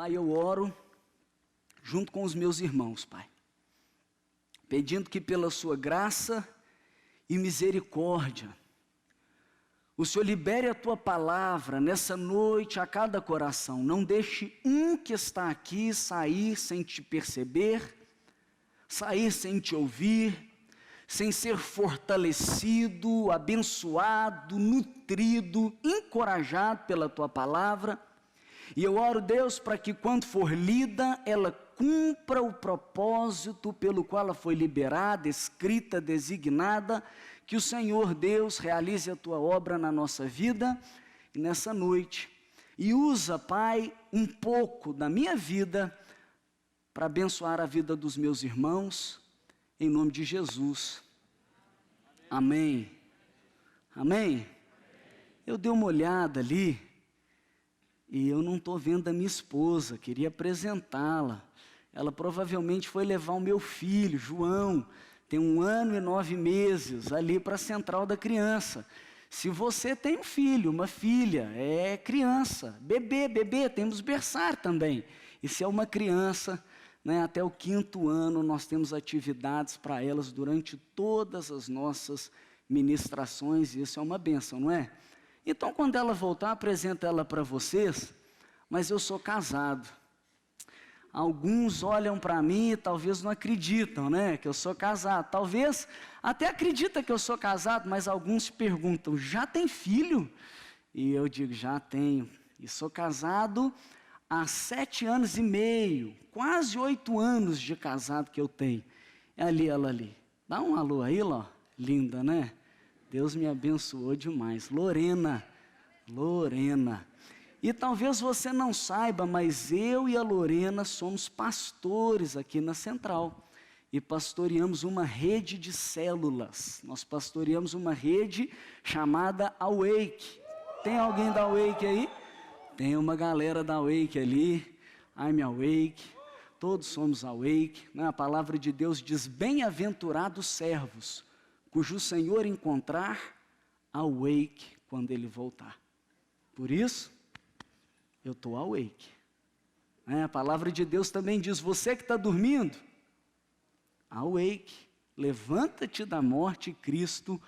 Pai, eu oro junto com os meus irmãos, Pai, pedindo que pela sua graça e misericórdia, o Senhor libere a tua palavra nessa noite a cada coração. Não deixe um que está aqui sair sem te perceber, sair sem te ouvir, sem ser fortalecido, abençoado, nutrido, encorajado pela tua palavra. E eu oro, Deus, para que quando for lida, ela cumpra o propósito pelo qual ela foi liberada, escrita, designada, que o Senhor Deus realize a tua obra na nossa vida e nessa noite. E usa, Pai, um pouco da minha vida para abençoar a vida dos meus irmãos, em nome de Jesus. Amém. Amém. Eu dei uma olhada ali e eu não estou vendo a minha esposa, queria apresentá-la. Ela provavelmente foi levar o meu filho, João, tem 1 ano e 9 meses, ali para a central da criança. Se você tem um filho, uma filha, é criança, bebê, temos berçário também. E se é uma criança, né, até o 5º ano, nós temos atividades para elas durante todas as nossas ministrações, e isso é uma bênção, não é? Então, quando ela voltar, apresento ela para vocês, mas eu sou casado. Alguns olham para mim e talvez não acreditam, né, que eu sou casado. Talvez até acreditam que eu sou casado, mas alguns perguntam, já tem filho? E eu digo, já tenho. E sou casado há 7 anos e meio, quase 8 anos de casado que eu tenho. É ali, ela ali. Dá um alô aí, ó. Linda, né? Deus me abençoou demais. Lorena. E talvez você não saiba, mas eu e a Lorena somos pastores aqui na Central. E pastoreamos uma rede de células. Nós pastoreamos uma rede chamada Awake. Tem alguém da Awake aí? Tem uma galera da Awake ali. I'm Awake. Todos somos Awake. Né? A palavra de Deus diz, bem-aventurados servos, cujo Senhor encontrar Awake quando Ele voltar. Por isso, eu estou awake. A palavra de Deus também diz, você que está dormindo, awake, levanta-te da morte e Cristo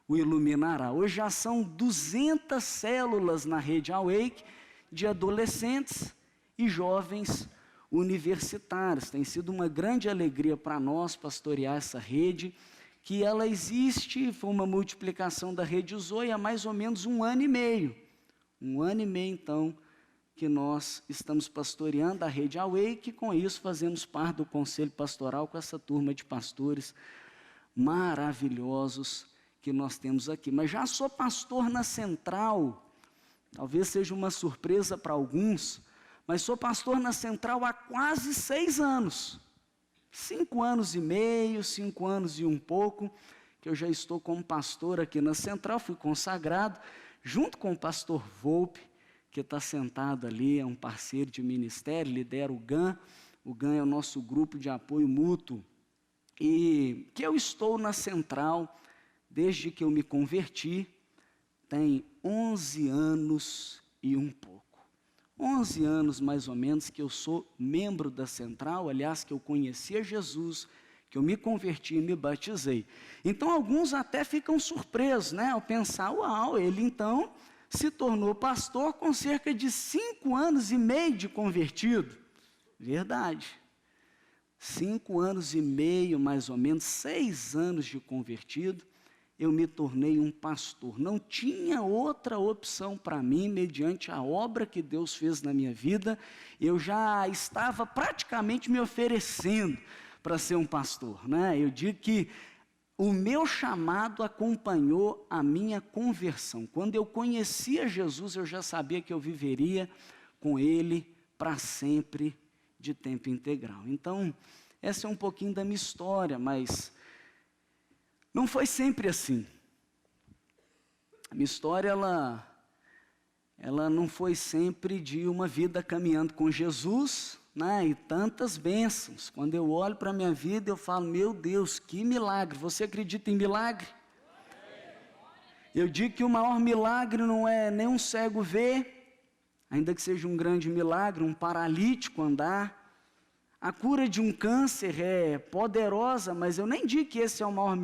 o iluminará. Hoje já são 200 células na rede Awake, de adolescentes e jovens universitários. Tem sido uma grande alegria para nós pastorear essa rede, que ela existe, foi uma multiplicação da rede Zoe há mais ou menos 1 ano e meio. 1 ano e meio, então, que nós estamos pastoreando a rede Awake, e com isso fazemos parte do conselho pastoral com essa turma de pastores maravilhosos que nós temos aqui. Mas já sou pastor na Central, talvez seja uma surpresa para alguns, mas sou pastor na Central há quase 6 anos. 5 anos e meio, 5 anos e um pouco, que eu já estou como pastor aqui na Central, fui consagrado, junto com o pastor Volpe, que está sentado ali, é um parceiro de ministério, lidera o GAM. O GAM é o nosso grupo de apoio mútuo. E que eu estou na Central desde que eu me converti, tem 11 anos e um pouco. 11 anos mais ou menos que eu sou membro da Central, aliás, que eu conhecia Jesus, que eu me converti e me batizei. Então alguns até ficam surpresos, né, ao pensar, uau, ele então se tornou pastor com cerca de 5 anos e meio de convertido. Verdade. 5 anos e meio, mais ou menos, 6 anos de convertido, eu me tornei um pastor. Não tinha outra opção para mim, mediante a obra que Deus fez na minha vida, eu já estava praticamente me oferecendo para ser um pastor, né? Eu digo que o meu chamado acompanhou a minha conversão. Quando eu conhecia Jesus, eu já sabia que eu viveria com Ele para sempre, de tempo integral. Então, essa é um pouquinho da minha história, mas não foi sempre assim. A minha história, ela não foi sempre de uma vida caminhando com Jesus, né, e tantas bênçãos. Quando eu olho para a minha vida, eu falo, meu Deus, que milagre. Você acredita em milagre? Eu digo que o maior milagre não é nem um cego ver, ainda que seja um grande milagre, um paralítico andar. A cura de um câncer é poderosa, mas eu nem digo que esse é o maior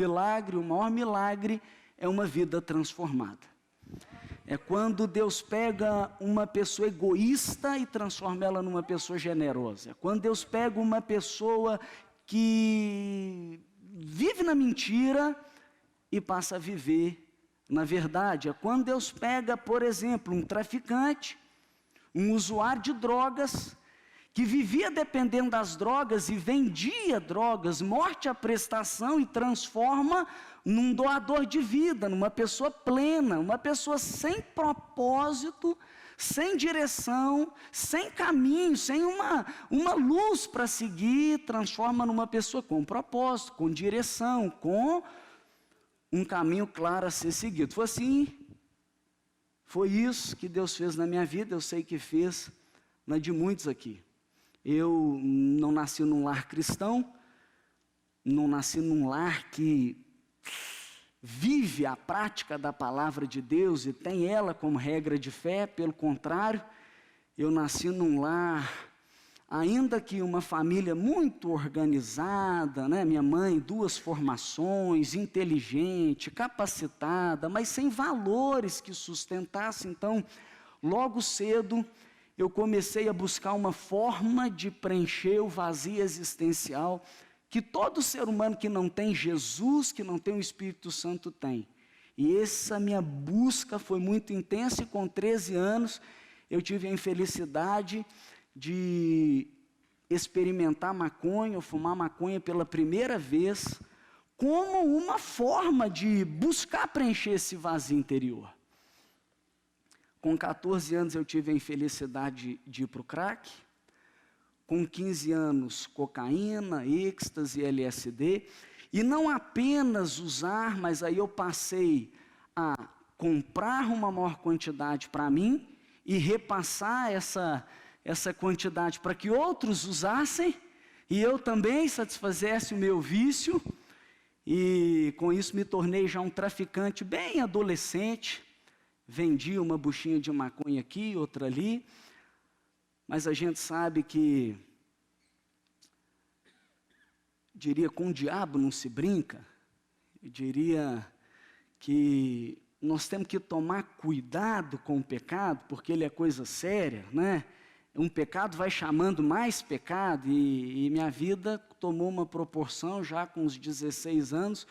milagre é uma vida transformada. É quando Deus pega uma pessoa egoísta e transforma ela numa pessoa generosa. É quando Deus pega uma pessoa que vive na mentira e passa a viver na verdade. É quando Deus pega, por exemplo, um traficante, um usuário de drogas, que vivia dependendo das drogas e vendia drogas, morte à prestação, e transforma num doador de vida, numa pessoa plena, uma pessoa sem propósito, sem direção, sem caminho, sem uma luz para seguir, transforma numa pessoa com propósito, com direção, com um caminho claro a ser seguido. Foi isso que Deus fez na minha vida, eu sei que fez na de muitos aqui. Eu não nasci num lar cristão, não nasci num lar que vive a prática da palavra de Deus e tem ela como regra de fé. Pelo contrário, eu nasci num lar, ainda que uma família muito organizada, né? Minha mãe, 2 formações, inteligente, capacitada, mas sem valores que sustentassem. Então, logo cedo, eu comecei a buscar uma forma de preencher o vazio existencial que todo ser humano que não tem Jesus, que não tem o Espírito Santo tem. E essa minha busca foi muito intensa, e com 13 anos eu tive a infelicidade de experimentar maconha, ou fumar maconha pela primeira vez, como uma forma de buscar preencher esse vazio interior. Com 14 anos eu tive a infelicidade de ir para o crack, com 15 anos cocaína, êxtase, LSD, e não apenas usar, mas aí eu passei a comprar uma maior quantidade para mim e repassar essa quantidade para que outros usassem, e eu também satisfazesse o meu vício, e com isso me tornei já um traficante bem adolescente. Vendia uma buchinha de maconha aqui, outra ali, mas a gente sabe que, diria, com o diabo não se brinca. Eu diria que nós temos que tomar cuidado com o pecado, porque ele é coisa séria, né? Um pecado vai chamando mais pecado, e minha vida tomou uma proporção já com os 16 anos,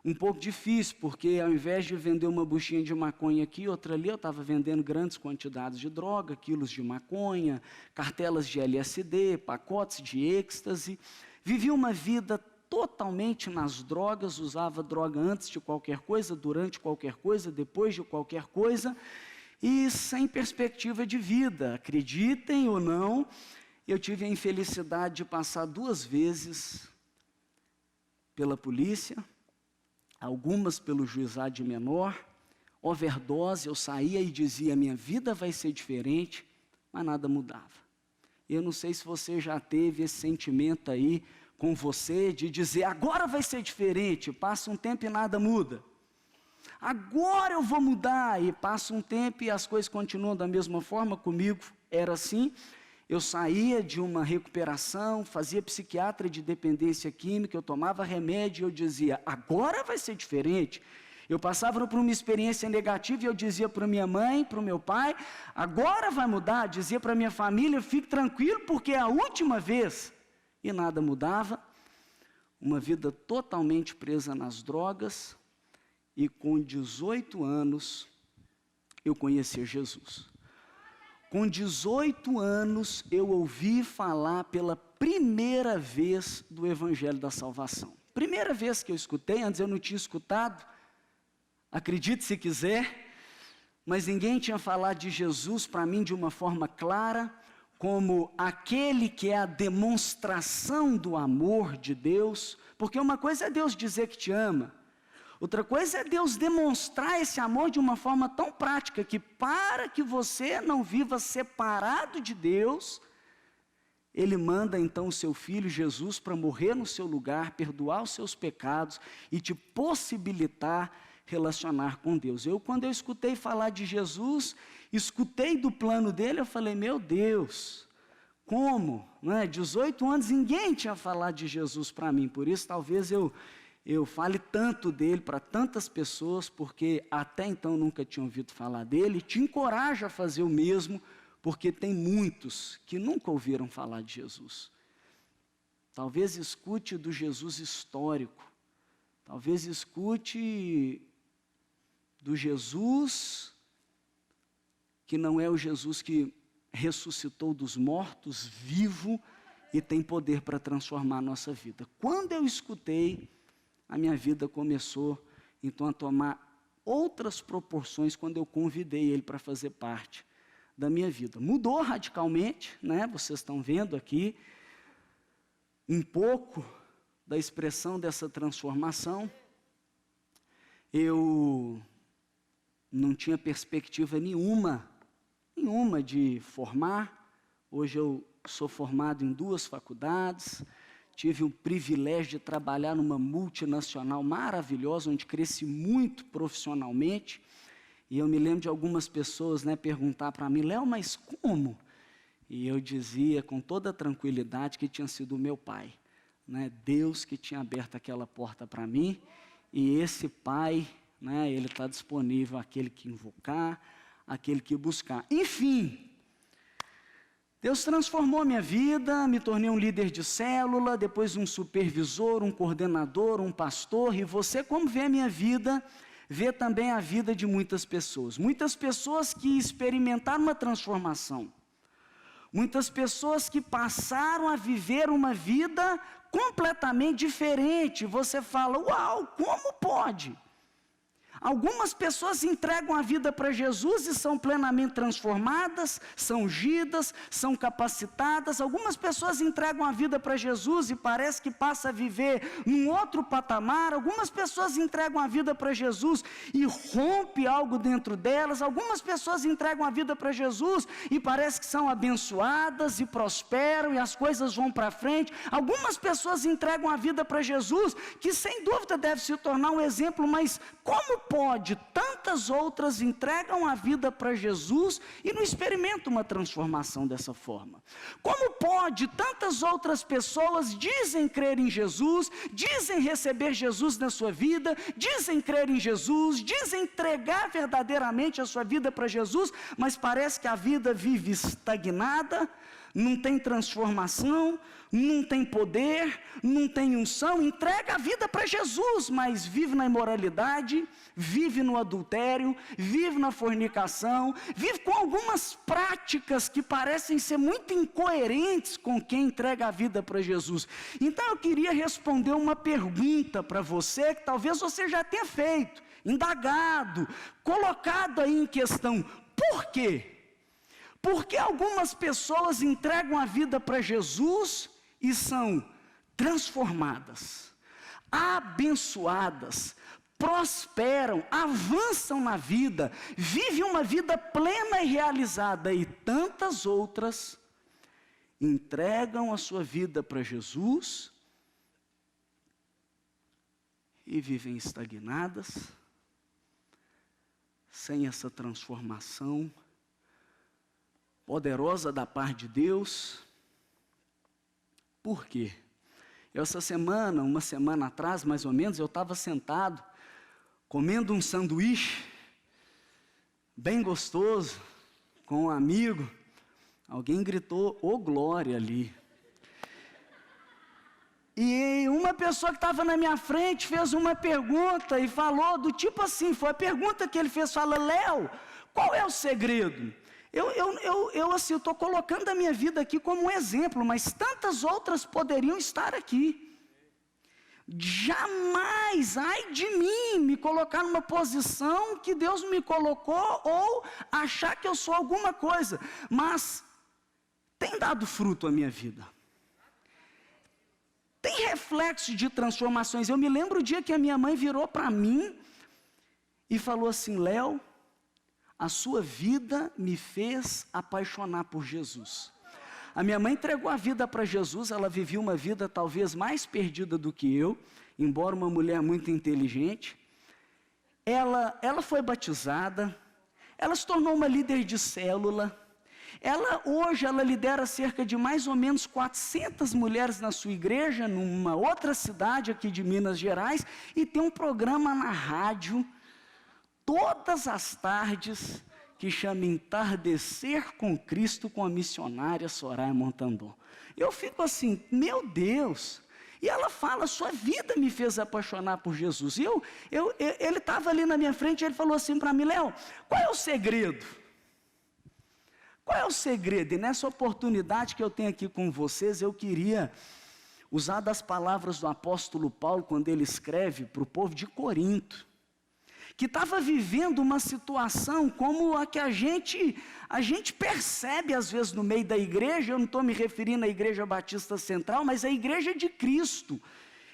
um pouco difícil, porque ao invés de vender uma buchinha de maconha aqui, outra ali, eu estava vendendo grandes quantidades de droga, quilos de maconha, cartelas de LSD, pacotes de êxtase. Vivia uma vida totalmente nas drogas, usava droga antes de qualquer coisa, durante qualquer coisa, depois de qualquer coisa, e sem perspectiva de vida. Acreditem ou não, eu tive a infelicidade de passar 2 vezes pela polícia, algumas pelo juizado de menor, overdose. Eu saía e dizia, minha vida vai ser diferente, mas nada mudava. Eu não sei se você já teve esse sentimento aí com você, de dizer, agora vai ser diferente, passa um tempo e nada muda. Agora eu vou mudar, e passa um tempo e as coisas continuam da mesma forma. Comigo era assim. Eu saía de uma recuperação, fazia psiquiatra de dependência química, eu tomava remédio e eu dizia, agora vai ser diferente. Eu passava por uma experiência negativa e eu dizia para minha mãe, para o meu pai, agora vai mudar. Dizia para minha família, fique tranquilo porque é a última vez. E nada mudava. Uma vida totalmente presa nas drogas, e com 18 anos eu conheci Jesus. Com 18 anos, eu ouvi falar pela primeira vez do Evangelho da Salvação. Primeira vez que eu escutei, antes eu não tinha escutado, acredite se quiser, mas ninguém tinha falado de Jesus para mim de uma forma clara, como aquele que é a demonstração do amor de Deus, porque uma coisa é Deus dizer que te ama, outra coisa é Deus demonstrar esse amor de uma forma tão prática, que para que você não viva separado de Deus, Ele manda então o seu Filho Jesus para morrer no seu lugar, perdoar os seus pecados e te possibilitar relacionar com Deus. Quando eu escutei falar de Jesus, escutei do plano dele, eu falei, meu Deus, como? Não é? 18 anos, ninguém tinha falado de Jesus para mim, por isso talvez eu fale tanto dele para tantas pessoas, porque até então nunca tinha ouvido falar dele. Te encorajo a fazer o mesmo, porque tem muitos que nunca ouviram falar de Jesus. Talvez escute do Jesus histórico, talvez escute do Jesus que não é o Jesus que ressuscitou dos mortos, vivo, e tem poder para transformar a nossa vida. Quando eu escutei, a minha vida começou, então, a tomar outras proporções quando eu convidei ele para fazer parte da minha vida. Mudou radicalmente, né? Vocês estão vendo aqui um pouco da expressão dessa transformação. Eu não tinha perspectiva nenhuma de formar. Hoje eu sou formado em 2 faculdades, tive o privilégio de trabalhar numa multinacional maravilhosa, onde cresci muito profissionalmente, e eu me lembro de algumas pessoas, né, perguntar para mim, Léo, mas como? E eu dizia com toda tranquilidade que tinha sido o meu pai, né, Deus que tinha aberto aquela porta para mim, e esse pai, né, ele está disponível àquele que invocar, àquele que buscar. Enfim, Deus transformou minha vida, me tornei um líder de célula, depois um supervisor, um coordenador, um pastor, e você, como vê a minha vida, vê também a vida de muitas pessoas. Muitas pessoas que experimentaram uma transformação, muitas pessoas que passaram a viver uma vida completamente diferente. Você fala, uau, como pode? Algumas pessoas entregam a vida para Jesus e são plenamente transformadas, são ungidas, são capacitadas. Algumas pessoas entregam a vida para Jesus e parece que passa a viver num outro patamar. Algumas pessoas entregam a vida para Jesus e rompe algo dentro delas. Algumas pessoas entregam a vida para Jesus e parece que são abençoadas e prosperam e as coisas vão para frente. Algumas pessoas entregam a vida para Jesus, que sem dúvida deve se tornar um exemplo, mas como pode? Tantas outras entregam a vida para Jesus e não experimentam uma transformação dessa forma. Como pode? Tantas outras pessoas dizem crer em Jesus, dizem receber Jesus na sua vida, dizem crer em Jesus, dizem entregar verdadeiramente a sua vida para Jesus, mas parece que a vida vive estagnada, não tem transformação, não tem poder, não tem unção, entrega a vida para Jesus, mas vive na imoralidade, vive no adultério, vive na fornicação, vive com algumas práticas que parecem ser muito incoerentes com quem entrega a vida para Jesus. Então eu queria responder uma pergunta para você, que talvez você já tenha feito, indagado, colocado aí em questão. Por quê? Porque algumas pessoas entregam a vida para Jesus e são transformadas, abençoadas, prosperam, avançam na vida, vivem uma vida plena e realizada, e tantas outras entregam a sua vida para Jesus e vivem estagnadas, sem essa transformação poderosa da parte de Deus. Por quê? Essa semana, uma semana atrás, mais ou menos, eu estava sentado, comendo um sanduíche, bem gostoso, com um amigo. Alguém gritou, ô glória, ali. E uma pessoa que estava na minha frente fez uma pergunta e falou do tipo assim, foi a pergunta que ele fez, fala, Léo, qual é o segredo? Eu estou colocando a minha vida aqui como um exemplo, mas tantas outras poderiam estar aqui. Jamais, ai de mim, me colocar numa posição que Deus me colocou, ou achar que eu sou alguma coisa, mas tem dado fruto a minha vida. Tem reflexo de transformações. Eu me lembro o dia que a minha mãe virou para mim e falou assim, Léo, a sua vida me fez apaixonar por Jesus. A minha mãe entregou a vida para Jesus, ela vivia uma vida talvez mais perdida do que eu, embora uma mulher muito inteligente. ela foi batizada, ela se tornou uma líder de célula. Hoje ela lidera cerca de mais ou menos 400 mulheres na sua igreja, numa outra cidade aqui de Minas Gerais, e tem um programa na rádio, todas as tardes, que chama Entardecer com Cristo, com a missionária Soraya Montandon. Eu fico assim, meu Deus! E ela fala, sua vida me fez apaixonar por Jesus. E ele estava ali na minha frente, e ele falou assim para mim, Léo, qual é o segredo? Qual é o segredo? E nessa oportunidade que eu tenho aqui com vocês, eu queria usar das palavras do apóstolo Paulo, quando ele escreve para o povo de Corinto, que estava vivendo uma situação como a que a gente percebe às vezes no meio da igreja. Eu não estou me referindo à Igreja Batista Central, mas à Igreja de Cristo.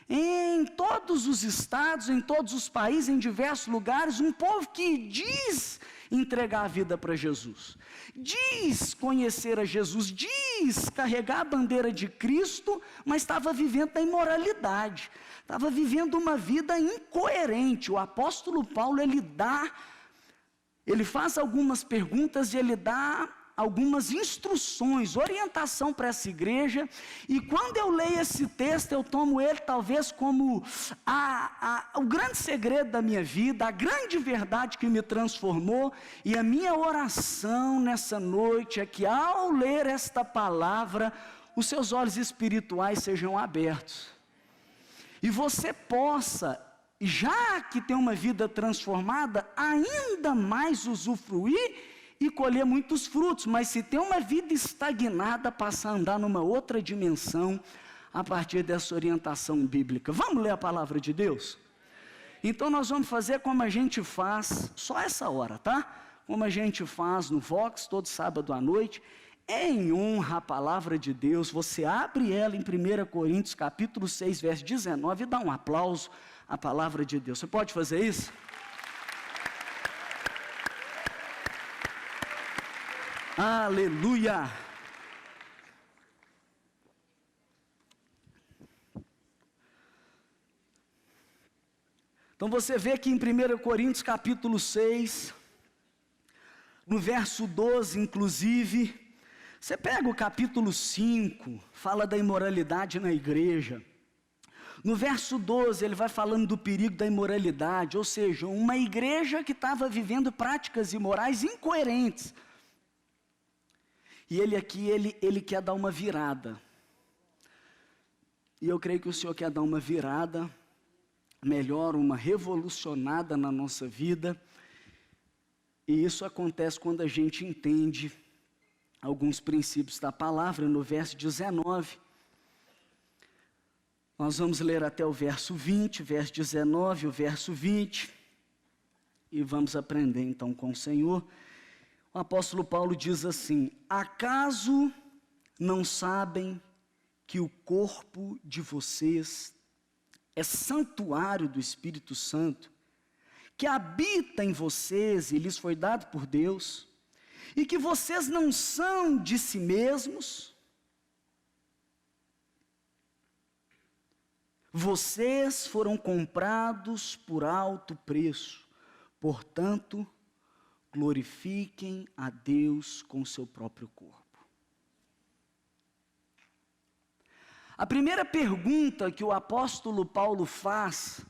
Em todos os estados, em todos os países, em diversos lugares, um povo que diz entregar a vida para Jesus, diz conhecer a Jesus, diz carregar a bandeira de Cristo, mas estava vivendo a imoralidade, estava vivendo uma vida incoerente. O apóstolo Paulo, ele faz algumas perguntas e ele dá algumas instruções, orientação para essa igreja, e quando eu leio esse texto, eu tomo ele talvez como o grande segredo da minha vida, a grande verdade que me transformou, e a minha oração nessa noite é que ao ler esta palavra, os seus olhos espirituais sejam abertos, e você possa, já que tem uma vida transformada, ainda mais usufruir e colher muitos frutos. Mas se tem uma vida estagnada, passar a andar numa outra dimensão, a partir dessa orientação bíblica. Vamos ler a palavra de Deus? Então nós vamos fazer como a gente faz, só essa hora, tá? Como a gente faz no Vox, todo sábado à noite, em honra à palavra de Deus. Você abre ela em 1 Coríntios capítulo 6, verso 19, e dá um aplauso à palavra de Deus. Você pode fazer isso? Aleluia! Então você vê que em 1 Coríntios capítulo 6, no verso 12 inclusive, você pega o capítulo 5, fala da imoralidade na igreja. No verso 12 ele vai falando do perigo da imoralidade, ou seja, uma igreja que estava vivendo práticas imorais incoerentes. E ele aqui, ele quer dar uma virada. E eu creio que o Senhor quer dar uma virada, melhor, uma revolucionada na nossa vida. E isso acontece quando a gente entende alguns princípios da palavra. No verso 19, nós vamos ler até o verso 20, verso 19, o verso 20. E vamos aprender então com o Senhor. O apóstolo Paulo diz assim: acaso não sabem que o corpo de vocês é santuário do Espírito Santo, que habita em vocês e lhes foi dado por Deus, e que vocês não são de si mesmos? Vocês foram comprados por alto preço, portanto, glorifiquem a Deus com o seu próprio corpo. A primeira pergunta que o apóstolo Paulo faz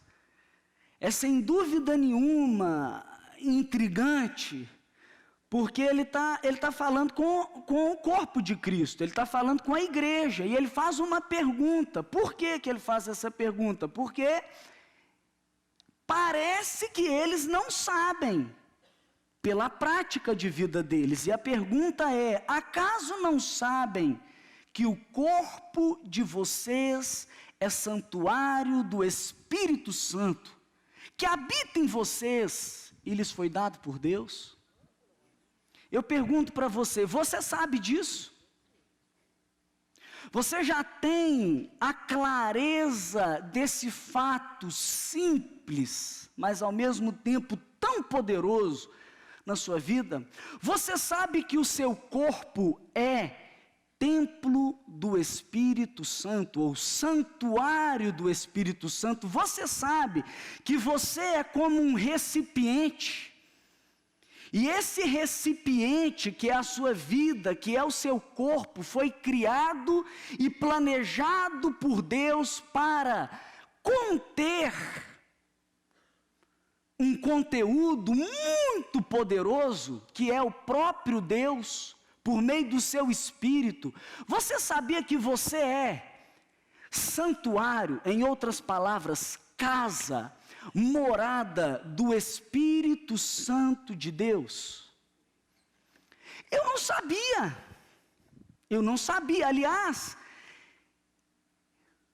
é sem dúvida nenhuma intrigante, porque ele tá falando com o corpo de Cristo, ele está falando com a igreja, e ele faz uma pergunta. Por que ele faz essa pergunta? Porque parece que eles não sabem, pela prática de vida deles. E a pergunta é: acaso não sabem que o corpo de vocês é santuário do Espírito Santo, que habita em vocês e lhes foi dado por Deus? Eu pergunto para você, você sabe disso? Você já tem a clareza desse fato simples, mas ao mesmo tempo tão poderoso na sua vida? Você sabe que o seu corpo é templo do Espírito Santo, ou santuário do Espírito Santo, você sabe que você é como um recipiente. E esse recipiente, que é a sua vida, que é o seu corpo, foi criado e planejado por Deus para conter um conteúdo muito poderoso, que é o próprio Deus, por meio do seu Espírito. Você sabia que você é santuário, em outras palavras, casa, morada do Espírito Santo de Deus? Eu não sabia, aliás,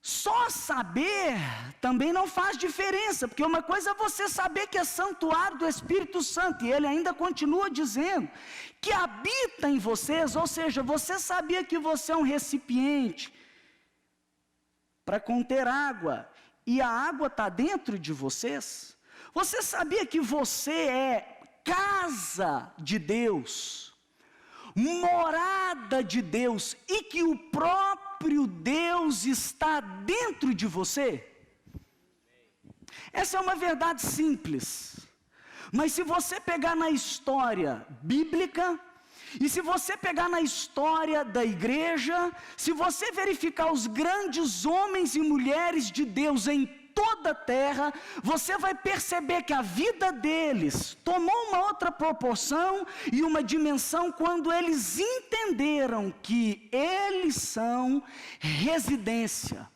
só saber também não faz diferença, porque uma coisa é você saber que é santuário do Espírito Santo, e ele ainda continua dizendo que habita em vocês, ou seja, você sabia que você é um recipiente para conter água, e a água está dentro de vocês? Você sabia que você é casa de Deus, morada de Deus, e que o próprio Deus está dentro de você? Essa é uma verdade simples, mas se você pegar na história bíblica, e se você pegar na história da igreja, se você verificar os grandes homens e mulheres de Deus em toda a terra, você vai perceber que a vida deles tomou uma outra proporção e uma dimensão quando eles entenderam que eles são residência,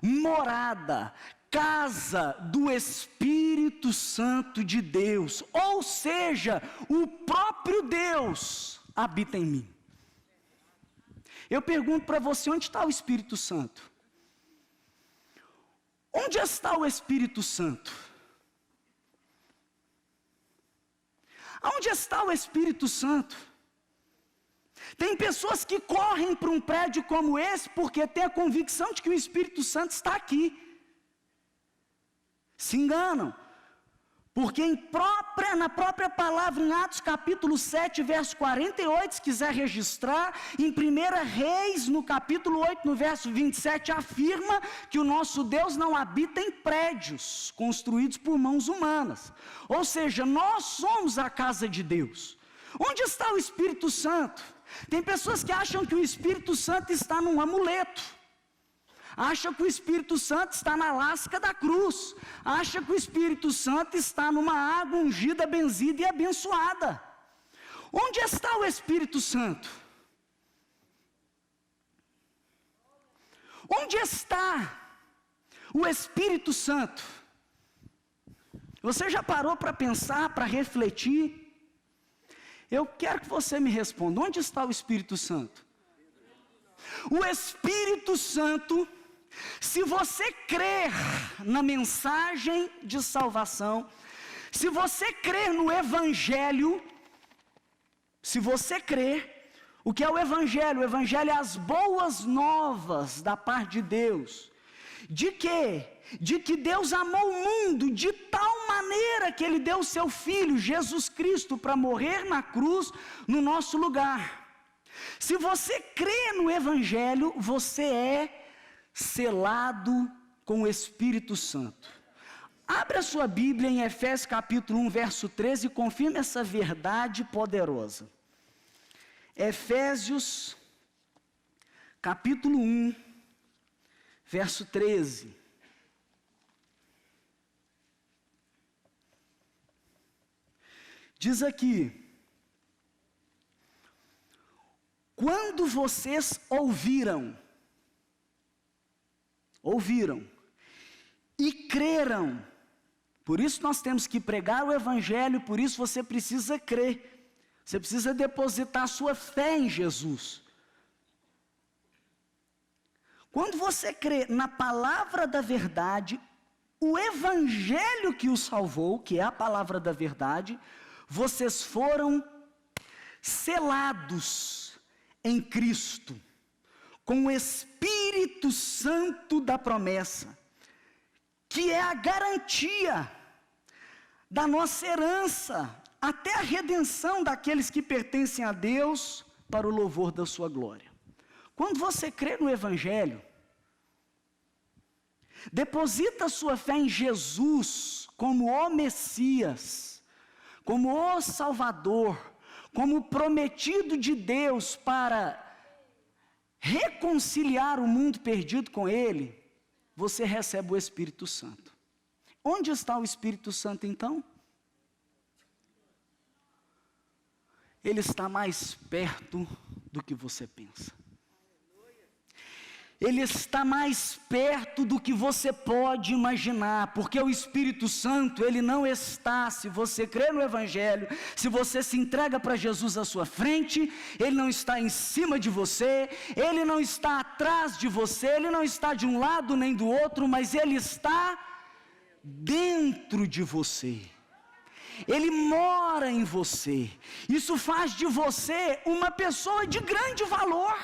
morada, casa do Espírito Santo de Deus, ou seja, o próprio Deus habita em mim. Eu pergunto para você, onde está o Espírito Santo? Onde está o Espírito Santo? Aonde está o Espírito Santo? Tem pessoas que correm para um prédio como esse porque têm a convicção de que o Espírito Santo está aqui. Se enganam, porque na própria palavra, em Atos capítulo 7, verso 48, se quiser registrar, em 1 Reis, no capítulo 8, no verso 27, afirma que o nosso Deus não habita em prédios construídos por mãos humanas, ou seja, nós somos a casa de Deus. Onde está o Espírito Santo? Tem pessoas que acham que o Espírito Santo está num amuleto, acha que o Espírito Santo está na lasca da cruz, acha que o Espírito Santo está numa água ungida, benzida e abençoada. Onde está o Espírito Santo? Onde está o Espírito Santo? Você já parou para pensar, para refletir? Eu quero que você me responda, onde está o Espírito Santo? O Espírito Santo, se você crer na mensagem de salvação, se você crer no Evangelho, se você crer, o que é o Evangelho? O Evangelho é as boas novas da parte de Deus. De quê? De que Deus amou o mundo de tal maneira que Ele deu o Seu Filho, Jesus Cristo, para morrer na cruz no nosso lugar. Se você crê no Evangelho, você é selado com o Espírito Santo. Abra sua Bíblia em Efésios capítulo 1, verso 13 e confirme essa verdade poderosa. Efésios capítulo 1, verso 13. Diz aqui: quando vocês ouviram e creram, por isso nós temos que pregar o Evangelho, por isso você precisa crer, você precisa depositar a sua fé em Jesus. Quando você crê na palavra da verdade, o Evangelho que o salvou, que é a palavra da verdade, vocês foram selados em Cristo, com o Espírito Santo da promessa, que é a garantia da nossa herança, até a redenção daqueles que pertencem a Deus, para o louvor da sua glória. Quando você crê no Evangelho, deposita sua fé em Jesus como o Messias, como o Salvador, como o prometido de Deus para reconciliar o mundo perdido com Ele, você recebe o Espírito Santo. Onde está o Espírito Santo então? Ele está mais perto do que você pensa. Ele está mais perto do que você pode imaginar, porque o Espírito Santo, ele não está, se você crê no Evangelho, se você se entrega para Jesus à sua frente, ele não está em cima de você, ele não está atrás de você, ele não está de um lado nem do outro, mas ele está dentro de você. Ele mora em você. Isso faz de você uma pessoa de grande valor.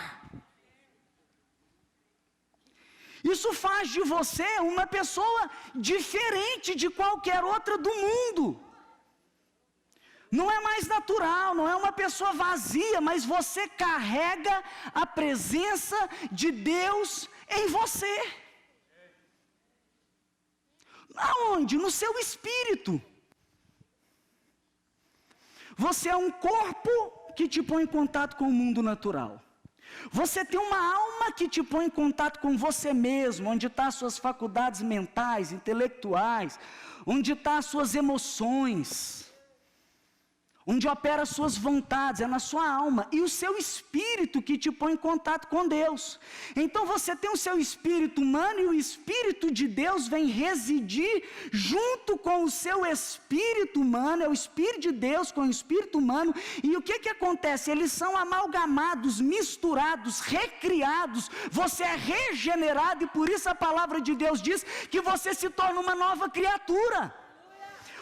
Isso faz de você uma pessoa diferente de qualquer outra do mundo. Não é mais natural, não é uma pessoa vazia, mas você carrega a presença de Deus em você. Aonde? No seu espírito. Você é um corpo que te põe em contato com o mundo natural. Você tem uma alma que te põe em contato com você mesmo, onde estão as suas faculdades mentais, intelectuais, onde estão as suas emoções, onde opera as suas vontades, é na sua alma, e o seu espírito que te põe em contato com Deus. Então você tem o seu espírito humano e o Espírito de Deus vem residir junto com o seu espírito humano, é o Espírito de Deus com o espírito humano, e o que acontece? Eles são amalgamados, misturados, recriados, você é regenerado, e por isso a palavra de Deus diz que você se torna uma nova criatura.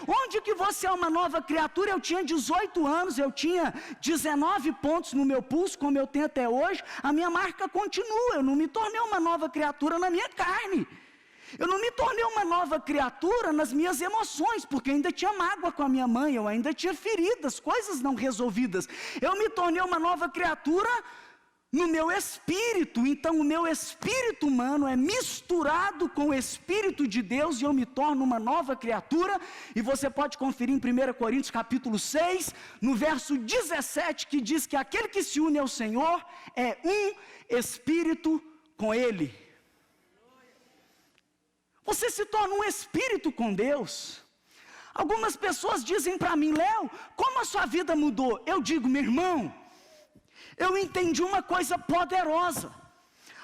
Onde que você é uma nova criatura? Eu tinha 18 anos, eu tinha 19 pontos no meu pulso, como eu tenho até hoje, a minha marca continua, eu não me tornei uma nova criatura na minha carne, eu não me tornei uma nova criatura nas minhas emoções, porque eu ainda tinha mágoa com a minha mãe, eu ainda tinha feridas, coisas não resolvidas, eu me tornei uma nova criatura no meu espírito. Então o meu espírito humano é misturado com o Espírito de Deus e eu me torno uma nova criatura, e você pode conferir em 1 Coríntios capítulo 6, no verso 17, que diz que aquele que se une ao Senhor é um espírito com Ele. Você se torna um espírito com Deus. Algumas pessoas dizem para mim: Léo, como a sua vida mudou? Eu digo: meu irmão, eu entendi uma coisa poderosa.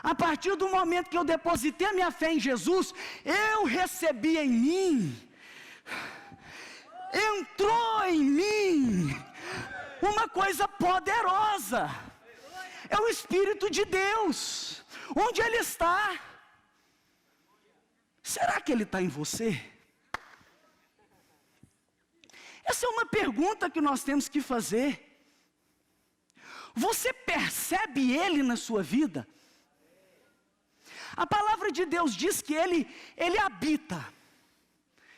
A partir do momento que eu depositei a minha fé em Jesus, eu recebi em mim, entrou em mim, uma coisa poderosa. É o Espírito de Deus. Onde Ele está? Será que Ele está em você? Essa é uma pergunta que nós temos que fazer. Você percebe Ele na sua vida? A palavra de Deus diz que Ele habita,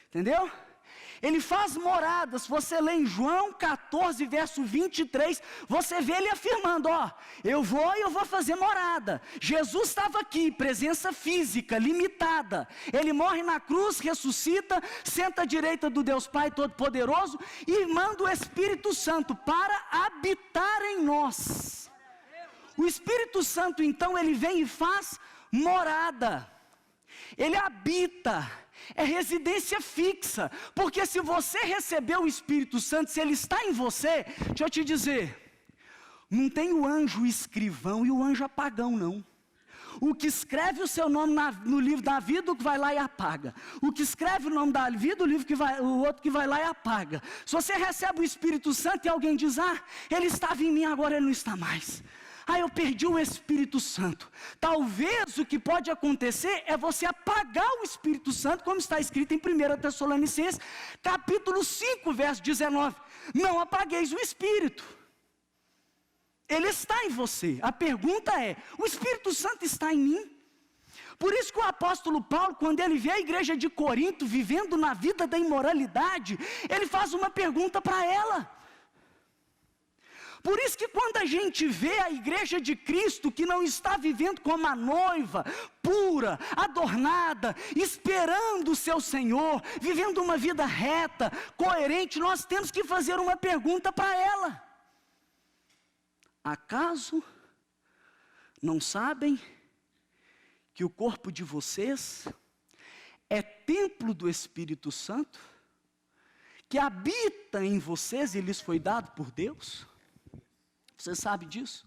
entendeu? Ele faz moradas. Você lê em João 14, verso 23, você vê Ele afirmando: ó, eu vou fazer morada. Jesus estava aqui, presença física, limitada. Ele morre na cruz, ressuscita, senta à direita do Deus Pai Todo-Poderoso e manda o Espírito Santo para habitar em nós. O Espírito Santo, então, Ele vem e faz morada. Ele habita. É residência fixa, porque se você recebeu o Espírito Santo, se Ele está em você, deixa eu te dizer, não tem o anjo escrivão e o anjo apagão não. O que escreve o seu nome no livro da vida, o que vai lá e apaga. O que escreve o nome da vida, o outro que vai lá e apaga. Se você recebe o Espírito Santo e alguém diz: ah, ele estava em mim, agora ele não está mais. Ah, eu perdi o Espírito Santo. Talvez o que pode acontecer é você apagar o Espírito Santo, como está escrito em 1 Tessalonicenses, capítulo 5, verso 19. Não apagueis o Espírito. Ele está em você. A pergunta é: o Espírito Santo está em mim? Por isso que o apóstolo Paulo, quando ele vê a igreja de Corinto vivendo na vida da imoralidade, ele faz uma pergunta para ela. Por isso que quando a gente vê a igreja de Cristo que não está vivendo como a noiva, pura, adornada, esperando o seu Senhor, vivendo uma vida reta, coerente, nós temos que fazer uma pergunta para ela: acaso não sabem que o corpo de vocês é templo do Espírito Santo, que habita em vocês e lhes foi dado por Deus? Você sabe disso?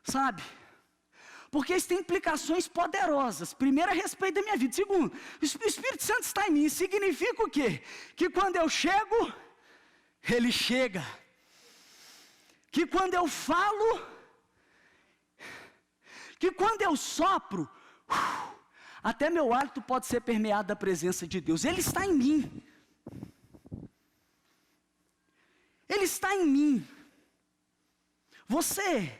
Sabe? Porque isso tem implicações poderosas. Primeiro, a respeito da minha vida. Segundo, o Espírito Santo está em mim. Significa o quê? Que quando eu chego, Ele chega. Que quando eu falo, que quando eu sopro, até meu hálito pode ser permeado da presença de Deus. Ele está em mim. Ele está em mim. Você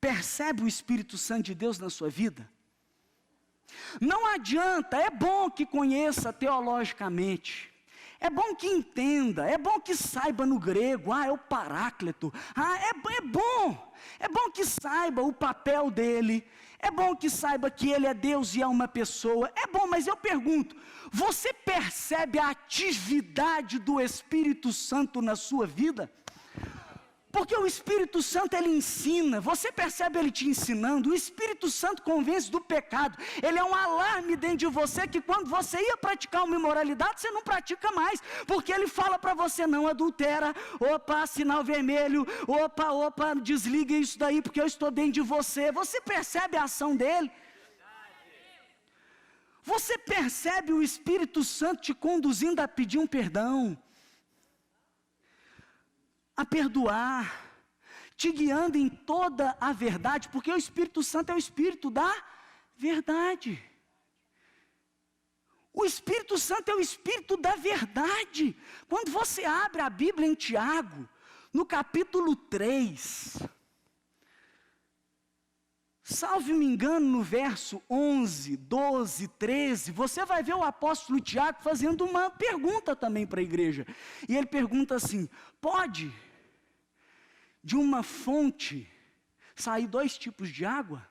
percebe o Espírito Santo de Deus na sua vida? Não adianta, é bom que conheça teologicamente, é bom que entenda, é bom que saiba no grego, é o Paráclito, é bom que saiba o papel dele, é bom que saiba que ele é Deus e é uma pessoa, é bom, mas eu pergunto, você percebe a atividade do Espírito Santo na sua vida? Porque o Espírito Santo, ele ensina, você percebe ele te ensinando, o Espírito Santo convence do pecado, ele é um alarme dentro de você, que quando você ia praticar uma imoralidade, você não pratica mais, porque ele fala para você: não adultera, opa, sinal vermelho, opa, desliga isso daí, porque eu estou dentro de você. Você percebe a ação dele? Você percebe o Espírito Santo te conduzindo a pedir um perdão, a perdoar, te guiando em toda a verdade, porque o Espírito Santo é o Espírito da verdade. O Espírito Santo é o Espírito da verdade. Quando você abre a Bíblia em Tiago, no capítulo 3, salve me engano, no verso 11, 12, 13, você vai ver o apóstolo Tiago fazendo uma pergunta também para a igreja. E ele pergunta assim: pode de uma fonte sair dois tipos de água?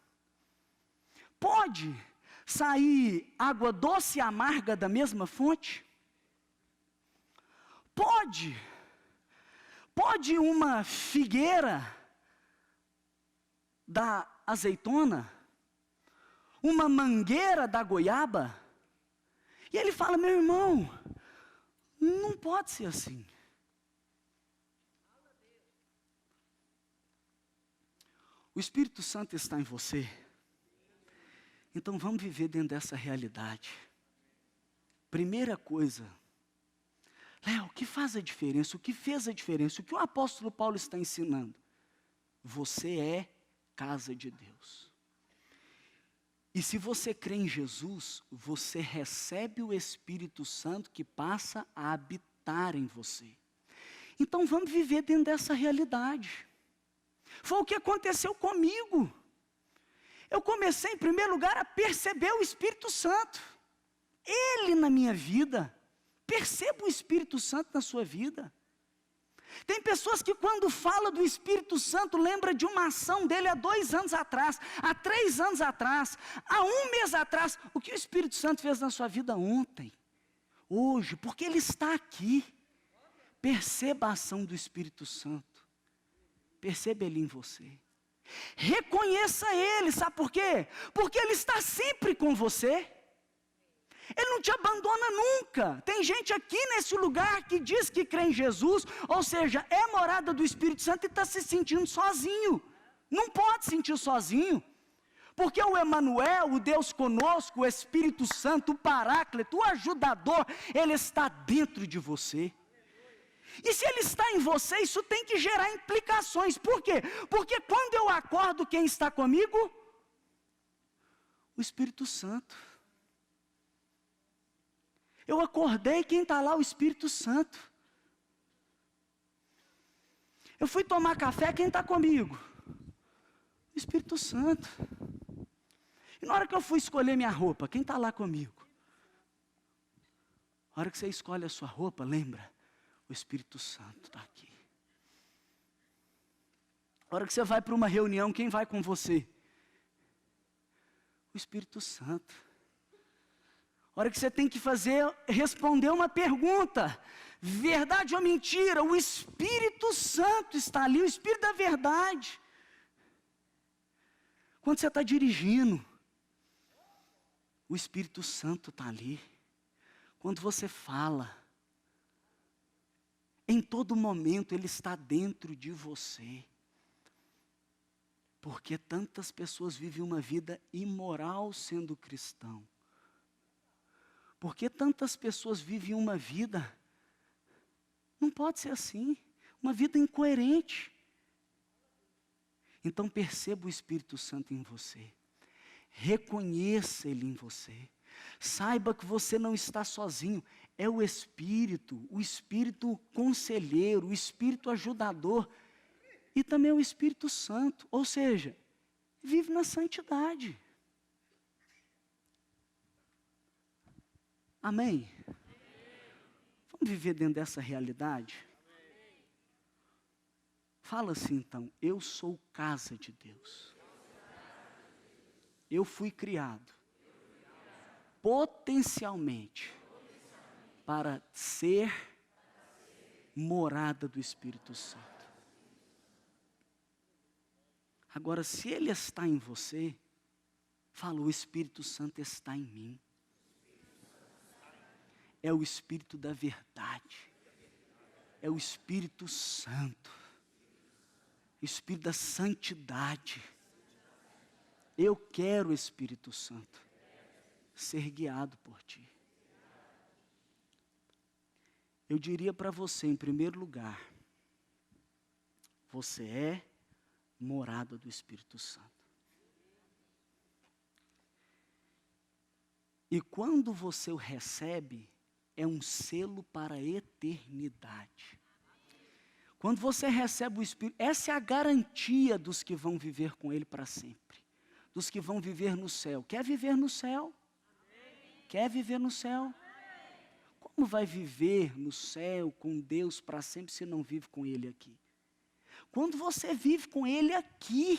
Pode sair água doce e amarga da mesma fonte? Pode uma figueira da azeitona, uma mangueira da goiaba? E ele fala: meu irmão, não pode ser assim. O Espírito Santo está em você, então vamos viver dentro dessa realidade. Primeira coisa, Léo, o que faz a diferença? O que fez a diferença? O que o apóstolo Paulo está ensinando? Você é casa de Deus. E se você crê em Jesus, você recebe o Espírito Santo que passa a habitar em você. Então vamos viver dentro dessa realidade. Foi o que aconteceu comigo. Eu comecei, em primeiro lugar, a perceber o Espírito Santo. Ele na minha vida. Perceba o Espírito Santo na sua vida. Tem pessoas que quando fala do Espírito Santo, lembra de uma ação dele há 2 anos atrás, há 3 anos atrás, há 1 mês atrás. O que o Espírito Santo fez na sua vida ontem, hoje, porque ele está aqui. Perceba a ação do Espírito Santo. Perceba ele em você. Reconheça ele, sabe por quê? Porque ele está sempre com você. Ele não te abandona nunca. Tem gente aqui nesse lugar que diz que crê em Jesus, ou seja, é morada do Espírito Santo e está se sentindo sozinho. Não pode sentir sozinho. Porque o Emanuel, o Deus conosco, o Espírito Santo, o Paráclito, o ajudador, ele está dentro de você. E se ele está em você, isso tem que gerar implicações. Por quê? Porque quando eu acordo, quem está comigo? O Espírito Santo. Eu acordei, quem está lá? O Espírito Santo. Eu fui tomar café, quem está comigo? O Espírito Santo. E na hora que eu fui escolher minha roupa, quem está lá comigo? Na hora que você escolhe a sua roupa, lembra? O Espírito Santo está aqui. A hora que você vai para uma reunião, quem vai com você? O Espírito Santo. A hora que você tem que responder uma pergunta, verdade ou mentira, o Espírito Santo está ali, o Espírito da verdade. Quando você está dirigindo, o Espírito Santo está ali. Quando você fala, em todo momento Ele está dentro de você. Porque tantas pessoas vivem uma vida imoral sendo cristão? Porque tantas pessoas vivem uma vida, não pode ser assim, uma vida incoerente. Então perceba o Espírito Santo em você, reconheça Ele em você, saiba que você não está sozinho, é o Espírito conselheiro, o Espírito ajudador, e também o Espírito Santo, ou seja, vive na santidade. Amém? Vamos viver dentro dessa realidade? Fala assim então, eu sou casa de Deus. Eu fui criado potencialmente para ser morada do Espírito Santo. Agora, se Ele está em você, fala, o Espírito Santo está em mim. É o Espírito da verdade. É o Espírito Santo. O Espírito da santidade. Eu quero o Espírito Santo ser guiado por ti. Eu diria para você, em primeiro lugar, você é morada do Espírito Santo. E quando você o recebe, é um selo para a eternidade. Quando você recebe o Espírito, essa é a garantia dos que vão viver com Ele para sempre. Dos que vão viver no céu. Quer viver no céu? Quer viver no céu? Como vai viver no céu com Deus para sempre se não vive com Ele aqui? Quando você vive com Ele aqui,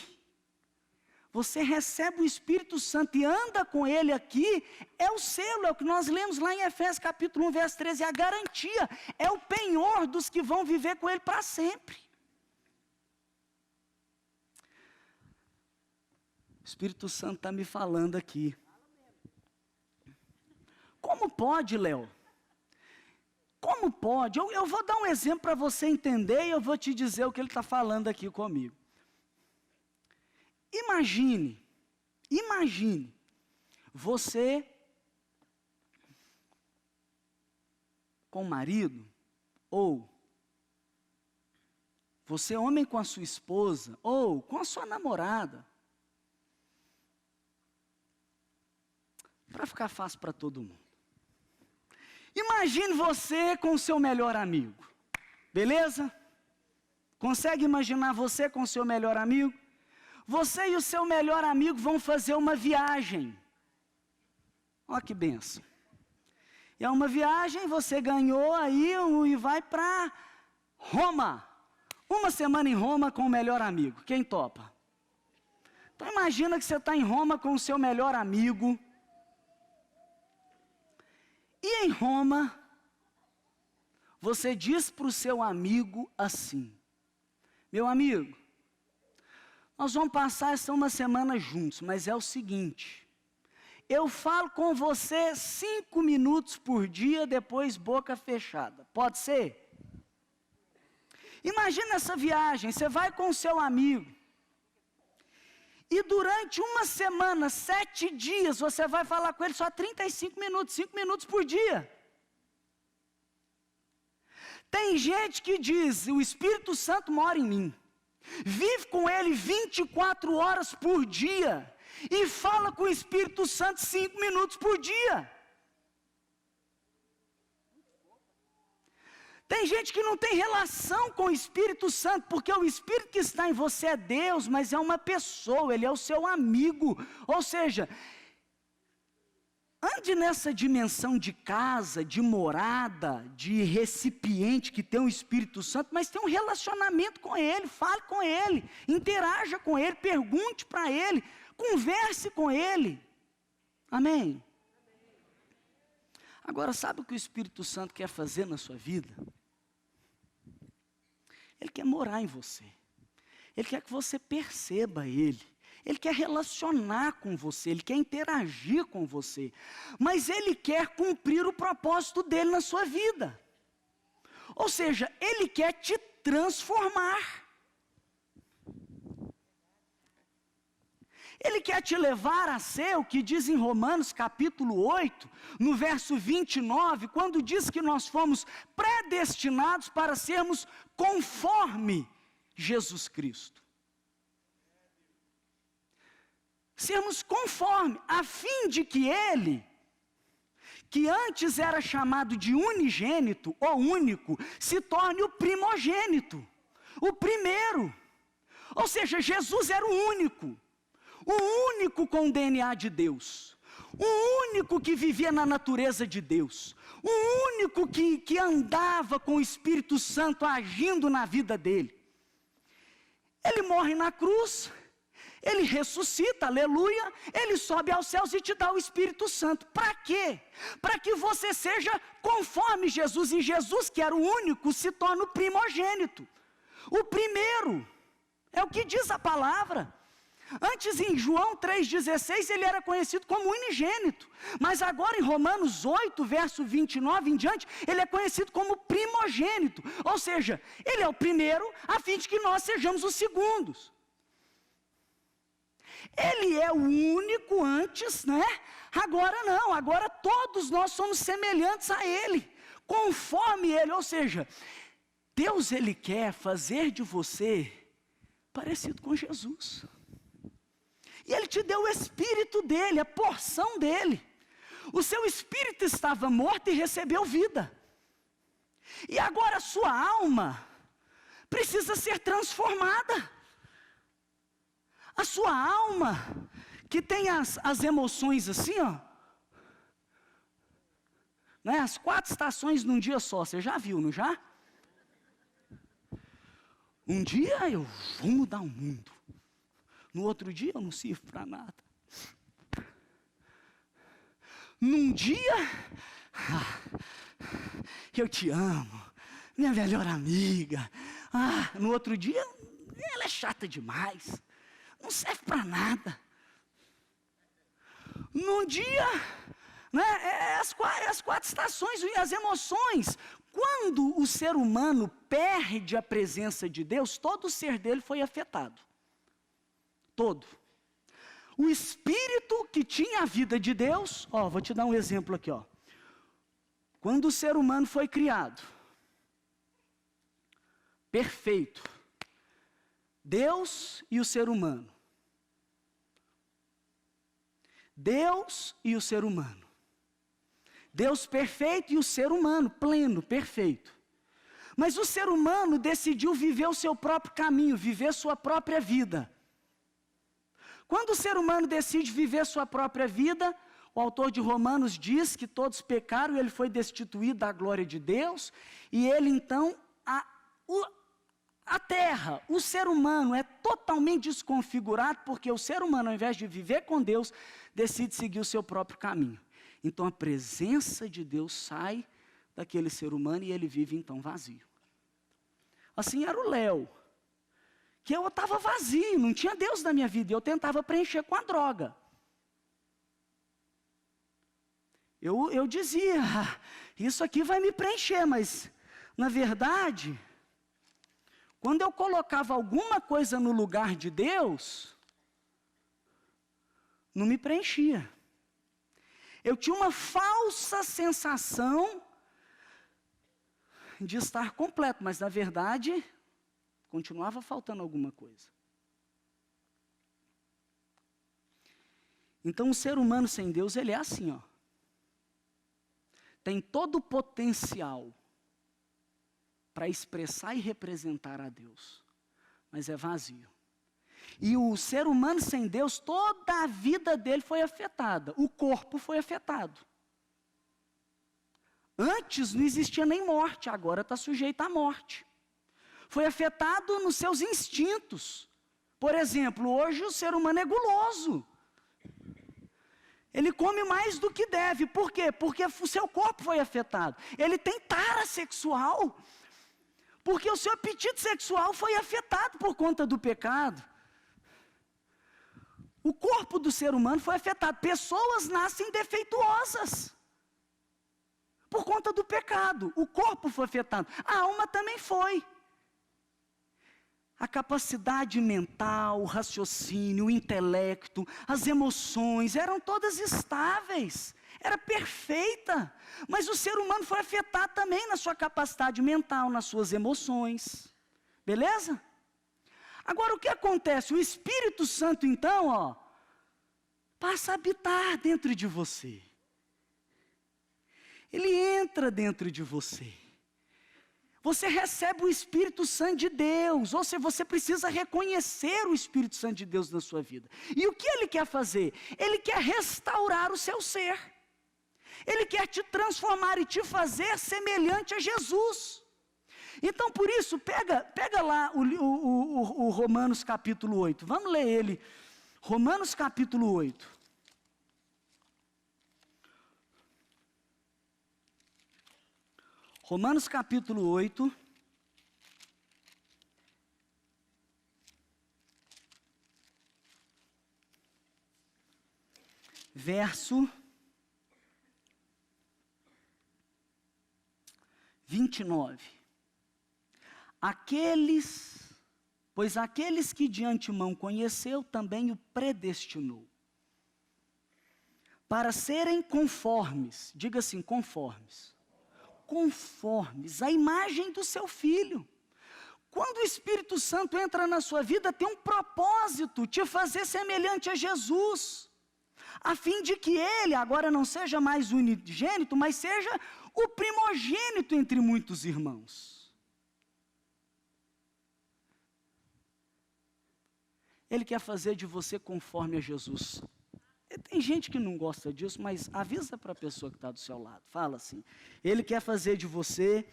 você recebe o Espírito Santo e anda com Ele aqui, é o selo, é o que nós lemos lá em Efésios capítulo 1, verso 13, é a garantia, é o penhor dos que vão viver com Ele para sempre. O Espírito Santo está me falando aqui. Como pode, Léo? Como pode? Eu vou dar um exemplo para você entender e eu vou te dizer o que ele está falando aqui comigo. Imagine, você com o marido, ou você homem com a sua esposa, ou com a sua namorada, para ficar fácil para todo mundo. Imagine você com o seu melhor amigo, beleza? Consegue imaginar você com o seu melhor amigo? Você e o seu melhor amigo vão fazer uma viagem. Olha que benção. É uma viagem, você ganhou aí e vai para Roma. Uma semana em Roma com o melhor amigo. Quem topa? Então imagina que você está em Roma com o seu melhor amigo. E em Roma, você diz para o seu amigo assim: meu amigo, nós vamos passar essa uma semana juntos, mas é o seguinte, eu falo com você 5 minutos por dia, depois boca fechada, pode ser? Imagina essa viagem, você vai com o seu amigo, e durante uma semana, 7 dias, você vai falar com ele só 35 minutos, 5 minutos por dia. Tem gente que diz, o Espírito Santo mora em mim. Vive com Ele 24 horas por dia. E fala com o Espírito Santo 5 minutos por dia. Tem gente que não tem relação com o Espírito Santo, porque o Espírito que está em você é Deus, mas é uma pessoa, Ele é o seu amigo. Ou seja, ande nessa dimensão de casa, de morada, de recipiente que tem o Espírito Santo, mas tenha um relacionamento com Ele, fale com Ele, interaja com Ele, pergunte para Ele, converse com Ele. Amém? Agora, sabe o que o Espírito Santo quer fazer na sua vida? Ele quer morar em você. Ele quer que você perceba Ele. Ele quer relacionar com você, Ele quer interagir com você, mas Ele quer cumprir o propósito dEle na sua vida. Ou seja, Ele quer te transformar. Ele quer te levar a ser o que diz em Romanos capítulo 8, no verso 29, quando diz que nós fomos predestinados para sermos conforme Jesus Cristo. Sermos conforme, a fim de que Ele, que antes era chamado de unigênito, ou único, se torne o primogênito, o primeiro. Ou seja, Jesus era o único com o DNA de Deus, o único que vivia na natureza de Deus, o único que andava com o Espírito Santo agindo na vida dele. Ele morre na cruz, Ele ressuscita, aleluia, Ele sobe aos céus e te dá o Espírito Santo. Para quê? Para que você seja conforme Jesus, e Jesus, que era o único, se torna o primogênito, o primeiro, é o que diz a palavra. Antes, em João 3,16, ele era conhecido como unigênito, mas agora em Romanos 8, verso 29 em diante, ele é conhecido como primogênito, ou seja, ele é o primeiro, a fim de que nós sejamos os segundos. Ele é o único antes, né? Agora não, agora todos nós somos semelhantes a Ele, conforme Ele, ou seja, Deus Ele quer fazer de você parecido com Jesus. E Ele te deu o Espírito dEle, a porção dEle. O seu Espírito estava morto e recebeu vida. E agora a sua alma precisa ser transformada. A sua alma, que tem as emoções assim, ó, né, as 4 estações num dia só, você já viu, não já? Um dia eu vou mudar o mundo, no outro dia eu não sirvo para nada. Num dia, eu te amo, minha melhor amiga. No outro dia, ela é chata demais. Não serve para nada. Num dia, né, as 4 estações e as emoções. Quando o ser humano perde a presença de Deus, todo o ser dele foi afetado. Todo. O espírito que tinha a vida de Deus, vou te dar um exemplo aqui, Quando o ser humano foi criado, perfeito, Deus e o ser humano. Deus e o ser humano. Deus perfeito e o ser humano pleno, perfeito. Mas o ser humano decidiu viver o seu próprio caminho, viver sua própria vida. Quando o ser humano decide viver sua própria vida, o autor de Romanos diz que todos pecaram e ele foi destituído da glória de Deus, e ele então, a terra, o ser humano é totalmente desconfigurado, porque o ser humano, ao invés de viver com Deus, decide seguir o seu próprio caminho. Então a presença de Deus sai daquele ser humano e ele vive então vazio. Assim era o Léo, que eu estava vazio, não tinha Deus na minha vida, e eu tentava preencher com a droga. Eu dizia, isso aqui vai me preencher, mas na verdade, quando eu colocava alguma coisa no lugar de Deus, não me preenchia. Eu tinha uma falsa sensação de estar completo, mas na verdade, continuava faltando alguma coisa. Então o ser humano sem Deus, ele é assim, tem todo o potencial para expressar e representar a Deus, mas é vazio. E o ser humano sem Deus, toda a vida dele foi afetada. O corpo foi afetado. Antes não existia nem morte, agora está sujeito à morte. Foi afetado nos seus instintos. Por exemplo, hoje o ser humano é guloso. Ele come mais do que deve. Por quê? Porque o seu corpo foi afetado. Ele tem tara sexual. Porque o seu apetite sexual foi afetado por conta do pecado. O corpo do ser humano foi afetado. Pessoas nascem defeituosas por conta do pecado. O corpo foi afetado. A alma também foi. A capacidade mental, o raciocínio, o intelecto, as emoções, eram todas estáveis. Era perfeita. Mas o ser humano foi afetado também na sua capacidade mental, nas suas emoções. Beleza? Agora o que acontece? O Espírito Santo então, passa a habitar dentro de você. Ele entra dentro de você. Você recebe o Espírito Santo de Deus, ou seja, você precisa reconhecer o Espírito Santo de Deus na sua vida. E o que ele quer fazer? Ele quer restaurar o seu ser. Ele quer te transformar e te fazer semelhante a Jesus. Então, por isso, pega lá o Romanos capítulo 8. Vamos ler ele. Romanos capítulo 8. Romanos capítulo 8, verso 29. Pois aqueles que de antemão conheceu, também o predestinou, para serem conformes, diga assim, conformes à imagem do seu Filho. Quando o Espírito Santo entra na sua vida, tem um propósito, te fazer semelhante a Jesus, a fim de que ele agora não seja mais unigênito, mas seja o primogênito entre muitos irmãos. Ele quer fazer de você conforme a Jesus. Tem gente que não gosta disso, mas avisa para a pessoa que está do seu lado. Fala assim, ele quer fazer de você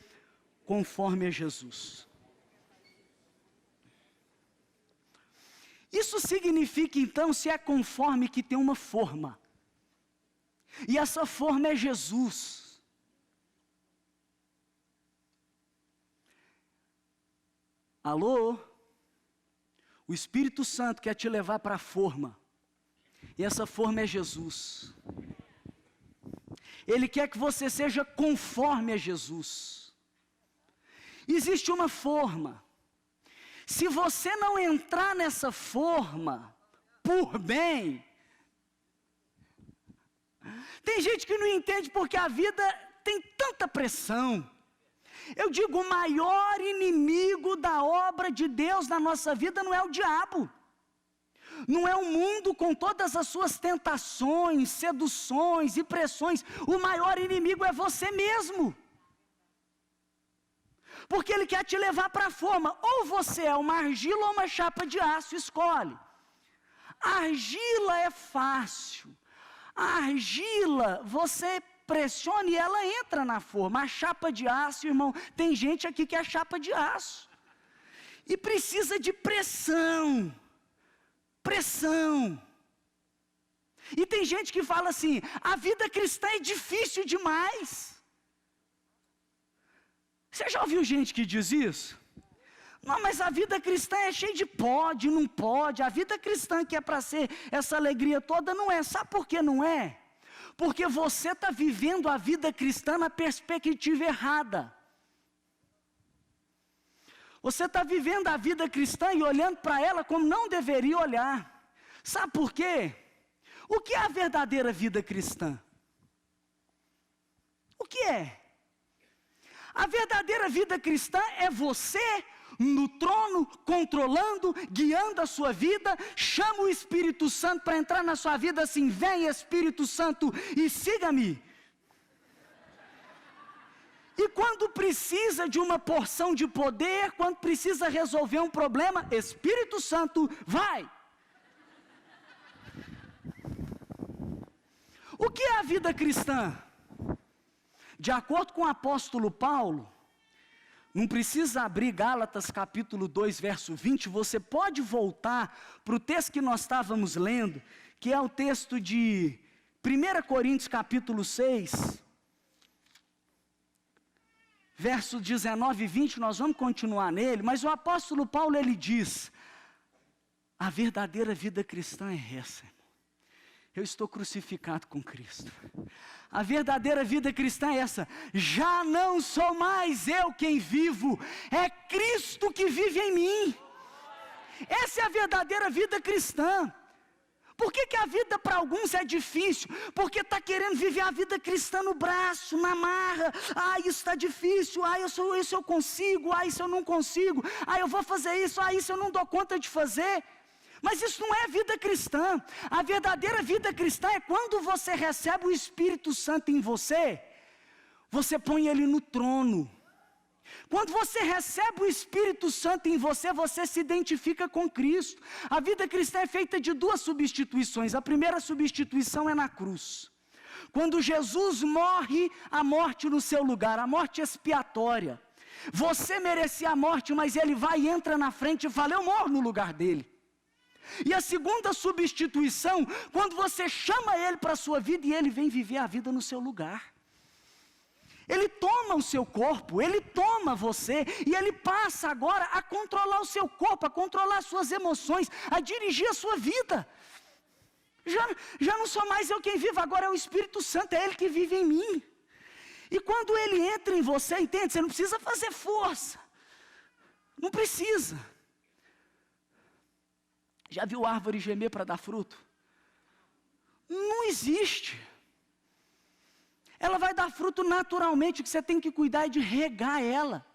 conforme a Jesus. Isso significa então, se é conforme, que tem uma forma. E essa forma é Jesus. Alô? O Espírito Santo quer te levar para a forma. E essa forma é Jesus. Ele quer que você seja conforme a Jesus. Existe uma forma. Se você não entrar nessa forma, por bem, tem gente que não entende porque a vida tem tanta pressão. Eu digo, o maior inimigo da obra de Deus na nossa vida não é o diabo. Não é o mundo com todas as suas tentações, seduções e pressões. O maior inimigo é você mesmo. Porque ele quer te levar para a forma. Ou você é uma argila ou uma chapa de aço, escolhe. A argila é fácil. A argila, você pressiona e ela entra na forma. A chapa de aço, irmão, tem gente aqui que é chapa de aço. E precisa de pressão. Pressão. E tem gente que fala assim, a vida cristã é difícil demais. Você já ouviu gente que diz isso? Não, mas a vida cristã é cheia de pode, não pode. A vida cristã que é para ser essa alegria toda não é. Sabe por que não é? Porque você está vivendo a vida cristã na perspectiva errada. Você está vivendo a vida cristã e olhando para ela como não deveria olhar. Sabe por quê? O que é a verdadeira vida cristã? O que é? A verdadeira vida cristã é você no trono, controlando, guiando a sua vida. Chama o Espírito Santo para entrar na sua vida assim, vem Espírito Santo e siga-me. E quando quando precisa de uma porção de poder, quando precisa resolver um problema, Espírito Santo vai. O que é a vida cristã? De acordo com o apóstolo Paulo, não precisa abrir Gálatas capítulo 2, verso 20, você pode voltar para o texto que nós estávamos lendo, que é o texto de 1 Coríntios capítulo 6, verso 19 e 20, nós vamos continuar nele, mas o apóstolo Paulo ele diz, a verdadeira vida cristã é essa, irmão. Eu estou crucificado com Cristo. A verdadeira vida cristã é essa. Já não sou mais eu quem vivo, é Cristo que vive em mim. Essa é a verdadeira vida cristã. Por que a vida para alguns é difícil? Porque está querendo viver a vida cristã no braço, na marra. Isso está difícil, isso eu consigo, isso eu não consigo. Eu vou fazer isso, isso eu não dou conta de fazer. Mas isso não é vida cristã. A verdadeira vida cristã é quando você recebe o Espírito Santo em você, você põe ele no trono. Quando você recebe o Espírito Santo em você, você se identifica com Cristo. A vida cristã é feita de duas substituições. A primeira substituição é na cruz. Quando Jesus morre a morte no seu lugar, a morte expiatória. Você merecia a morte, mas ele vai e entra na frente e fala, eu morro no lugar dele. E a segunda substituição, quando você chama ele para a sua vida e ele vem viver a vida no seu lugar. Ele toma o seu corpo, ele toma você e ele passa agora a controlar o seu corpo, a controlar as suas emoções, a dirigir a sua vida. Já não sou mais eu quem vive, agora é o Espírito Santo, é ele que vive em mim. E quando ele entra em você, entende? Você não precisa fazer força, não precisa. Já viu árvore gemer para dar fruto? Não existe. Ela vai dar fruto naturalmente, o que você tem que cuidar é de regar ela.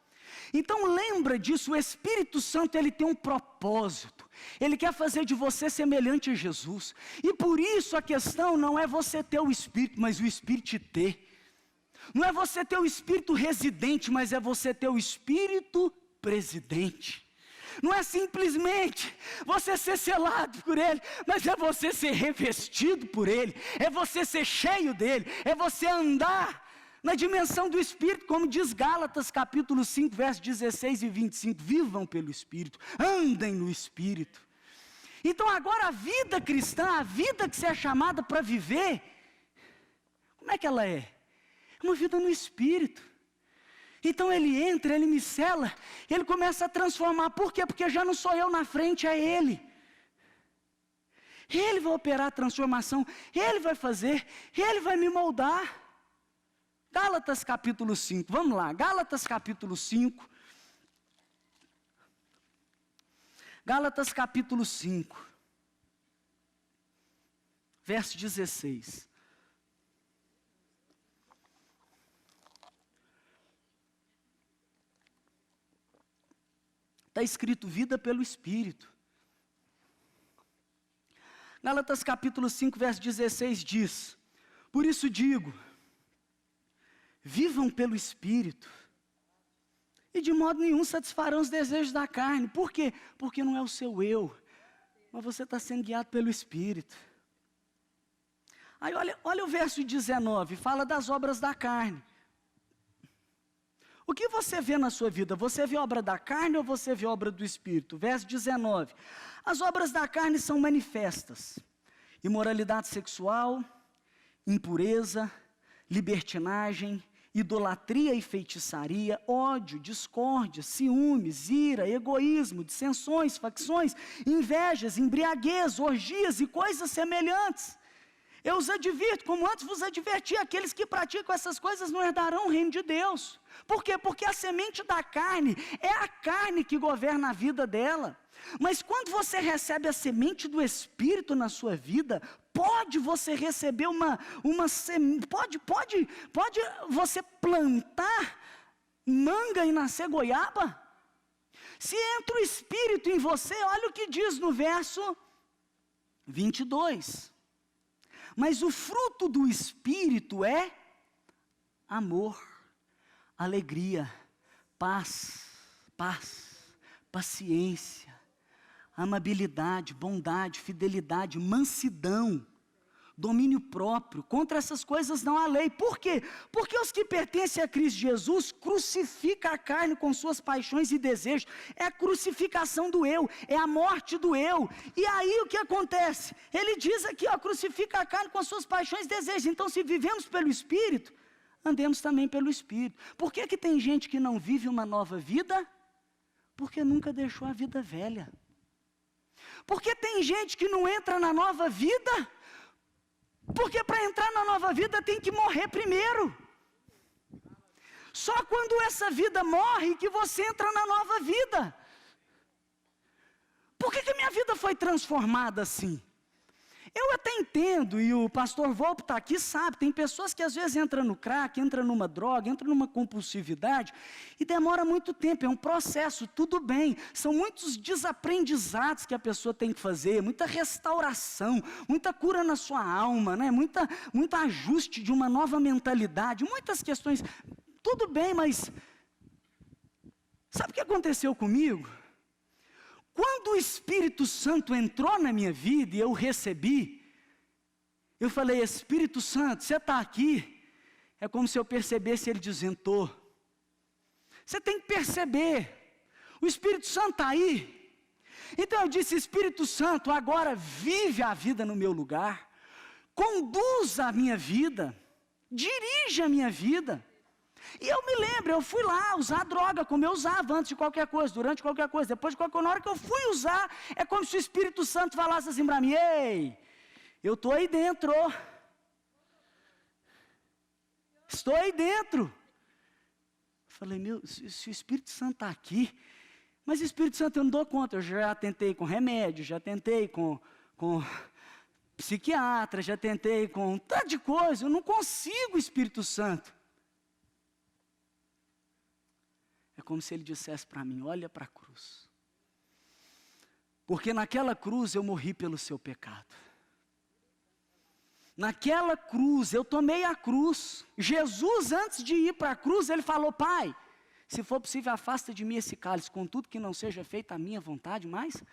Então lembra disso, o Espírito Santo ele tem um propósito. Ele quer fazer de você semelhante a Jesus. E por isso a questão não é você ter o Espírito, mas o Espírito te ter. Não é você ter o Espírito residente, mas é você ter o Espírito presidente. Não é simplesmente você ser selado por Ele, mas é você ser revestido por Ele, é você ser cheio dEle, é você andar na dimensão do Espírito, como diz Gálatas capítulo 5, versos 16 e 25, vivam pelo Espírito, andem no Espírito. Então agora a vida cristã, a vida que você é chamada para viver, como é que ela é? É uma vida no Espírito. Então ele entra, ele me sela, ele começa a transformar. Por quê? Porque já não sou eu na frente, é ele. Ele vai operar a transformação, ele vai fazer, ele vai me moldar. Gálatas capítulo 5, vamos lá, Gálatas capítulo 5. Gálatas capítulo 5, verso 16. Está escrito vida pelo Espírito. Gálatas capítulo 5, verso 16 diz, por isso digo, vivam pelo Espírito, e de modo nenhum satisfarão os desejos da carne. Por quê? Porque não é o seu eu, mas você está sendo guiado pelo Espírito. Aí olha o verso 19, fala das obras da carne. O que você vê na sua vida? Você vê obra da carne ou você vê obra do Espírito? Verso 19. As obras da carne são manifestas. Imoralidade sexual, impureza, libertinagem, idolatria e feitiçaria, ódio, discórdia, ciúmes, ira, egoísmo, dissensões, facções, invejas, embriaguez, orgias e coisas semelhantes. Eu os advirto, como antes vos adverti, aqueles que praticam essas coisas não herdarão o reino de Deus. Por quê? Porque a semente da carne é a carne que governa a vida dela. Mas quando você recebe a semente do Espírito na sua vida, pode você receber uma semente, pode você plantar manga e nascer goiaba? Se entra o Espírito em você, olha o que diz no verso 22. Mas o fruto do Espírito é amor, alegria, paz, paciência, amabilidade, bondade, fidelidade, mansidão, domínio próprio. Contra essas coisas não há lei. Por quê? Porque os que pertencem a Cristo Jesus crucificam a carne com suas paixões e desejos. É a crucificação do eu, é a morte do eu. E aí o que acontece? Ele diz aqui, ó, crucifica a carne com suas paixões e desejos. Então, se vivemos pelo Espírito, andemos também pelo Espírito. Por que que tem gente que não vive uma nova vida? Porque nunca deixou a vida velha. Porque tem gente que não entra na nova vida, porque para entrar na nova vida tem que morrer primeiro. Só quando essa vida morre que você entra na nova vida. Por que minha vida foi transformada assim? Eu até entendo, e o pastor Volpe está aqui, sabe, tem pessoas que às vezes entram no crack, entram numa droga, entram numa compulsividade, e demora muito tempo, é um processo, tudo bem, são muitos desaprendizados que a pessoa tem que fazer, muita restauração, muita cura na sua alma, né? muito ajuste de uma nova mentalidade, muitas questões, tudo bem, mas sabe o que aconteceu comigo? Quando o Espírito Santo entrou na minha vida e eu recebi, eu falei, Espírito Santo, você está aqui, é como se eu percebesse ele dizendo, tô. Você tem que perceber, o Espírito Santo está aí. Então eu disse, Espírito Santo, agora vive a vida no meu lugar, conduz a minha vida, dirige a minha vida. E eu me lembro, eu fui lá usar droga como eu usava antes de qualquer coisa, durante qualquer coisa, depois de qualquer coisa. Na hora que eu fui usar, é como se o Espírito Santo falasse assim para mim, ei, eu estou aí dentro, estou aí dentro. Eu falei, se o Espírito Santo está aqui, mas o Espírito Santo eu não dou conta, eu já tentei com remédio, já tentei com psiquiatra, já tentei com um tanto de coisa, eu não consigo o Espírito Santo. É como se ele dissesse para mim, olha para a cruz. Porque naquela cruz eu morri pelo seu pecado. Naquela cruz, eu tomei a cruz. Jesus, antes de ir para a cruz, ele falou, Pai, se for possível, afasta de mim esse cálice, contudo que não seja feita a minha vontade, mas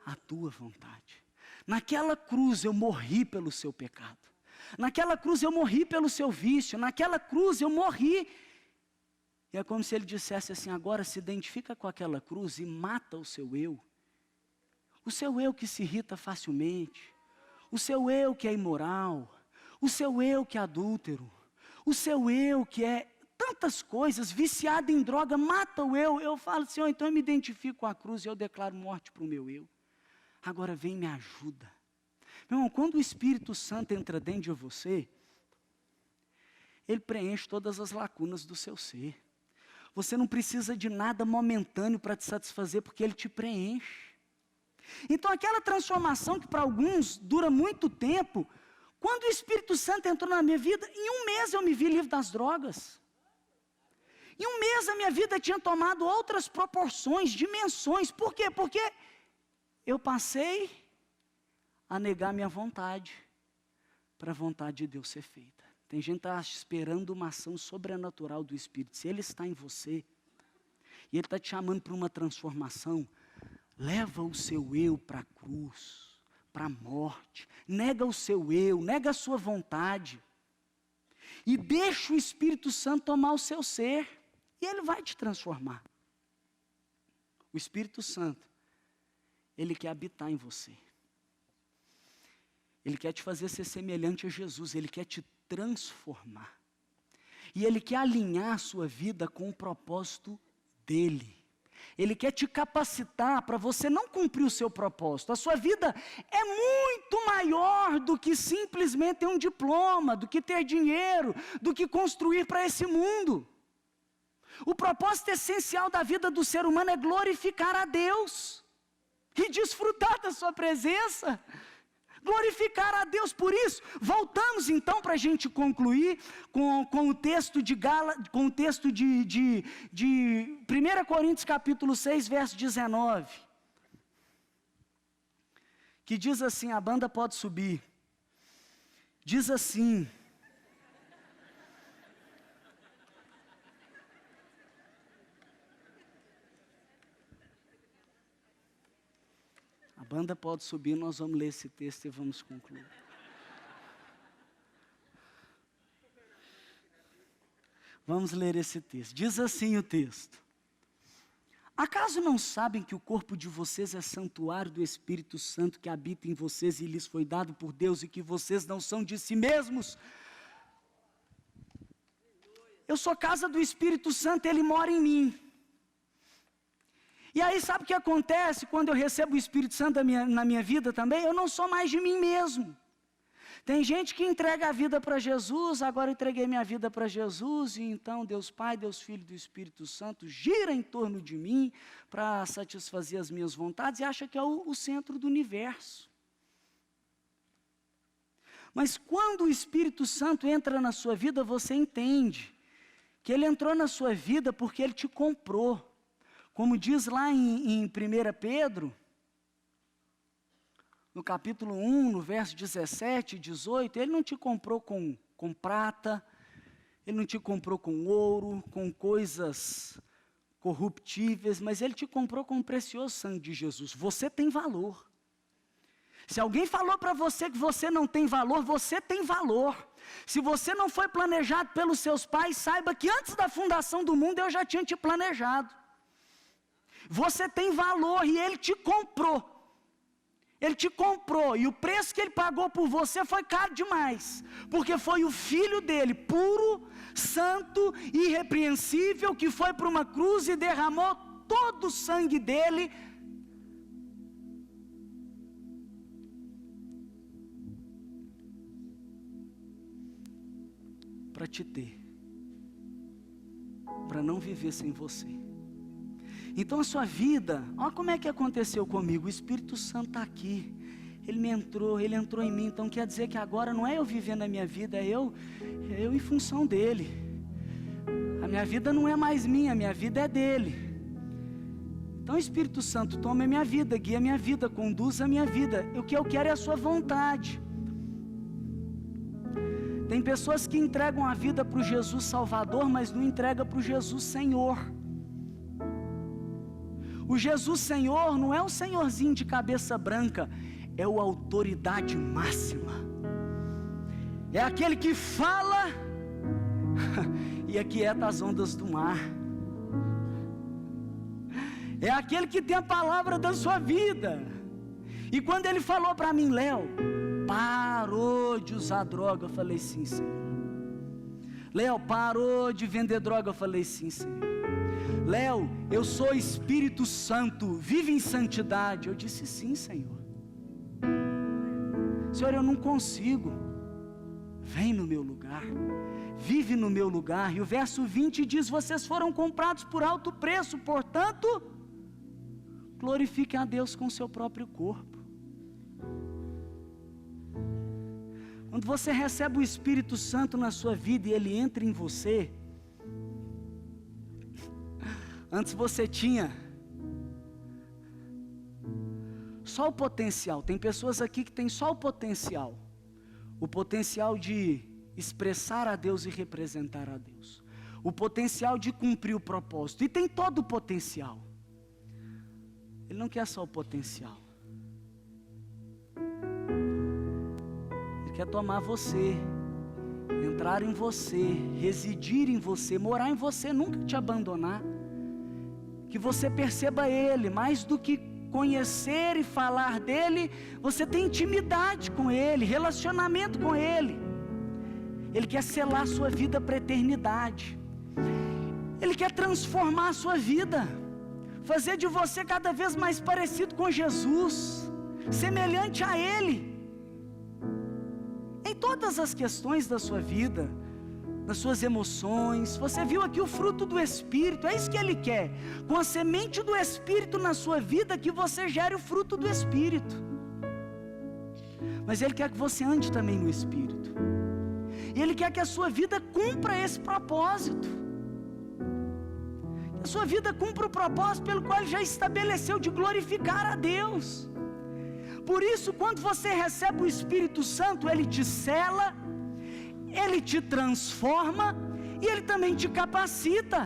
a tua vontade. Naquela cruz eu morri pelo seu pecado. Naquela cruz eu morri pelo seu vício. Naquela cruz eu morri. E é como se ele dissesse assim, agora se identifica com aquela cruz e mata o seu eu. O seu eu que se irrita facilmente. O seu eu que é imoral. O seu eu que é adúltero. O seu eu que é tantas coisas, viciado em droga, mata o eu. Eu falo, Senhor, então eu me identifico com a cruz e eu declaro morte para o meu eu. Agora vem e me ajuda. Meu irmão, quando o Espírito Santo entra dentro de você, ele preenche todas as lacunas do seu ser. Você não precisa de nada momentâneo para te satisfazer, porque ele te preenche. Então aquela transformação que para alguns dura muito tempo, quando o Espírito Santo entrou na minha vida, em um mês eu me vi livre das drogas. Em um mês a minha vida tinha tomado outras proporções, dimensões. Por quê? Porque eu passei a negar minha vontade, para a vontade de Deus ser feita. Tem gente que está esperando uma ação sobrenatural do Espírito. Se Ele está em você, e Ele está te chamando para uma transformação, leva o seu eu para a cruz, para a morte. Nega o seu eu, nega a sua vontade. E deixa o Espírito Santo tomar o seu ser. E Ele vai te transformar. O Espírito Santo, Ele quer habitar em você. Ele quer te fazer ser semelhante a Jesus. Ele quer te transformar. E Ele quer alinhar a sua vida com o propósito dEle. Ele quer te capacitar para você não cumprir o seu propósito. A sua vida é muito maior do que simplesmente ter um diploma, do que ter dinheiro, do que construir para esse mundo. O propósito essencial da vida do ser humano é glorificar a Deus e desfrutar da sua presença. Glorificar a Deus por isso. Voltamos então para a gente concluir com o texto de 1 Coríntios capítulo 6, verso 19. Que diz assim, a banda pode subir. Diz assim. A banda pode subir, nós vamos ler esse texto e vamos concluir. Vamos ler esse texto. Diz assim o texto: acaso não sabem que o corpo de vocês é santuário do Espírito Santo que habita em vocês e lhes foi dado por Deus e que vocês não são de si mesmos? Eu sou casa do Espírito Santo, Ele mora em mim. E aí sabe o que acontece quando eu recebo o Espírito Santo na minha vida também? Eu não sou mais de mim mesmo. Tem gente que entrega a vida para Jesus, agora eu entreguei minha vida para Jesus, e então Deus Pai, Deus Filho e do Espírito Santo gira em torno de mim para satisfazer as minhas vontades e acha que é o centro do universo. Mas quando o Espírito Santo entra na sua vida, você entende que Ele entrou na sua vida porque Ele te comprou. Como diz lá em 1 Pedro, no capítulo 1, no verso 17 e 18, Ele não te comprou com prata, Ele não te comprou com ouro, com coisas corruptíveis, mas Ele te comprou com o precioso sangue de Jesus. Você tem valor. Se alguém falou para você que você não tem valor, você tem valor. Se você não foi planejado pelos seus pais, saiba que antes da fundação do mundo eu já tinha te planejado. Você tem valor e Ele te comprou. Ele te comprou e o preço que Ele pagou por você foi caro demais, porque foi o Filho dEle, puro, santo, irrepreensível, que foi para uma cruz e derramou todo o sangue dEle para te ter, para não viver sem você. Então a sua vida, olha como é que aconteceu comigo, o Espírito Santo está aqui, Ele entrou em mim, então quer dizer que agora não é eu vivendo a minha vida, é eu em função dEle. A minha vida não é mais minha, a minha vida é dEle. Então o Espírito Santo toma a minha vida, guia a minha vida, conduz a minha vida, o que eu quero é a sua vontade. Tem pessoas que entregam a vida para o Jesus Salvador, mas não entregam para o Jesus Senhor. O Jesus Senhor não é o senhorzinho de cabeça branca, é o autoridade máxima. É aquele que fala e aquieta as ondas do mar. É aquele que tem a palavra da sua vida. E quando Ele falou para mim, Léo, parou de usar droga, eu falei sim, Senhor. Léo, parou de vender droga, eu falei sim, Senhor. Léo, eu sou Espírito Santo, vive em santidade. Eu disse sim, Senhor. Senhor, eu não consigo. Vem no meu lugar, vive no meu lugar. E o verso 20 diz: vocês foram comprados por alto preço, portanto, glorifiquem a Deus com o seu próprio corpo. Quando você recebe o Espírito Santo na sua vida e Ele entra em você, antes você tinha só o potencial. Tem pessoas aqui que têm só o potencial de expressar a Deus e representar a Deus, o potencial de cumprir o propósito, e tem todo o potencial. Ele não quer só o potencial, Ele quer tomar você, entrar em você, residir em você, morar em você, nunca te abandonar. Que você perceba Ele, mais do que conhecer e falar dEle, você tem intimidade com Ele, relacionamento com Ele. Ele quer selar a sua vida para a eternidade. Ele quer transformar a sua vida, fazer de você cada vez mais parecido com Jesus, semelhante a Ele, em todas as questões da sua vida, nas suas emoções. Você viu aqui o fruto do Espírito, é isso que Ele quer, com a semente do Espírito na sua vida, que você gere o fruto do Espírito. Mas Ele quer que você ande também no Espírito, e Ele quer que a sua vida cumpra esse propósito, que a sua vida cumpra o propósito pelo qual Ele já estabeleceu, de glorificar a Deus. Por isso, quando você recebe o Espírito Santo, Ele te sela, Ele te transforma e Ele também te capacita.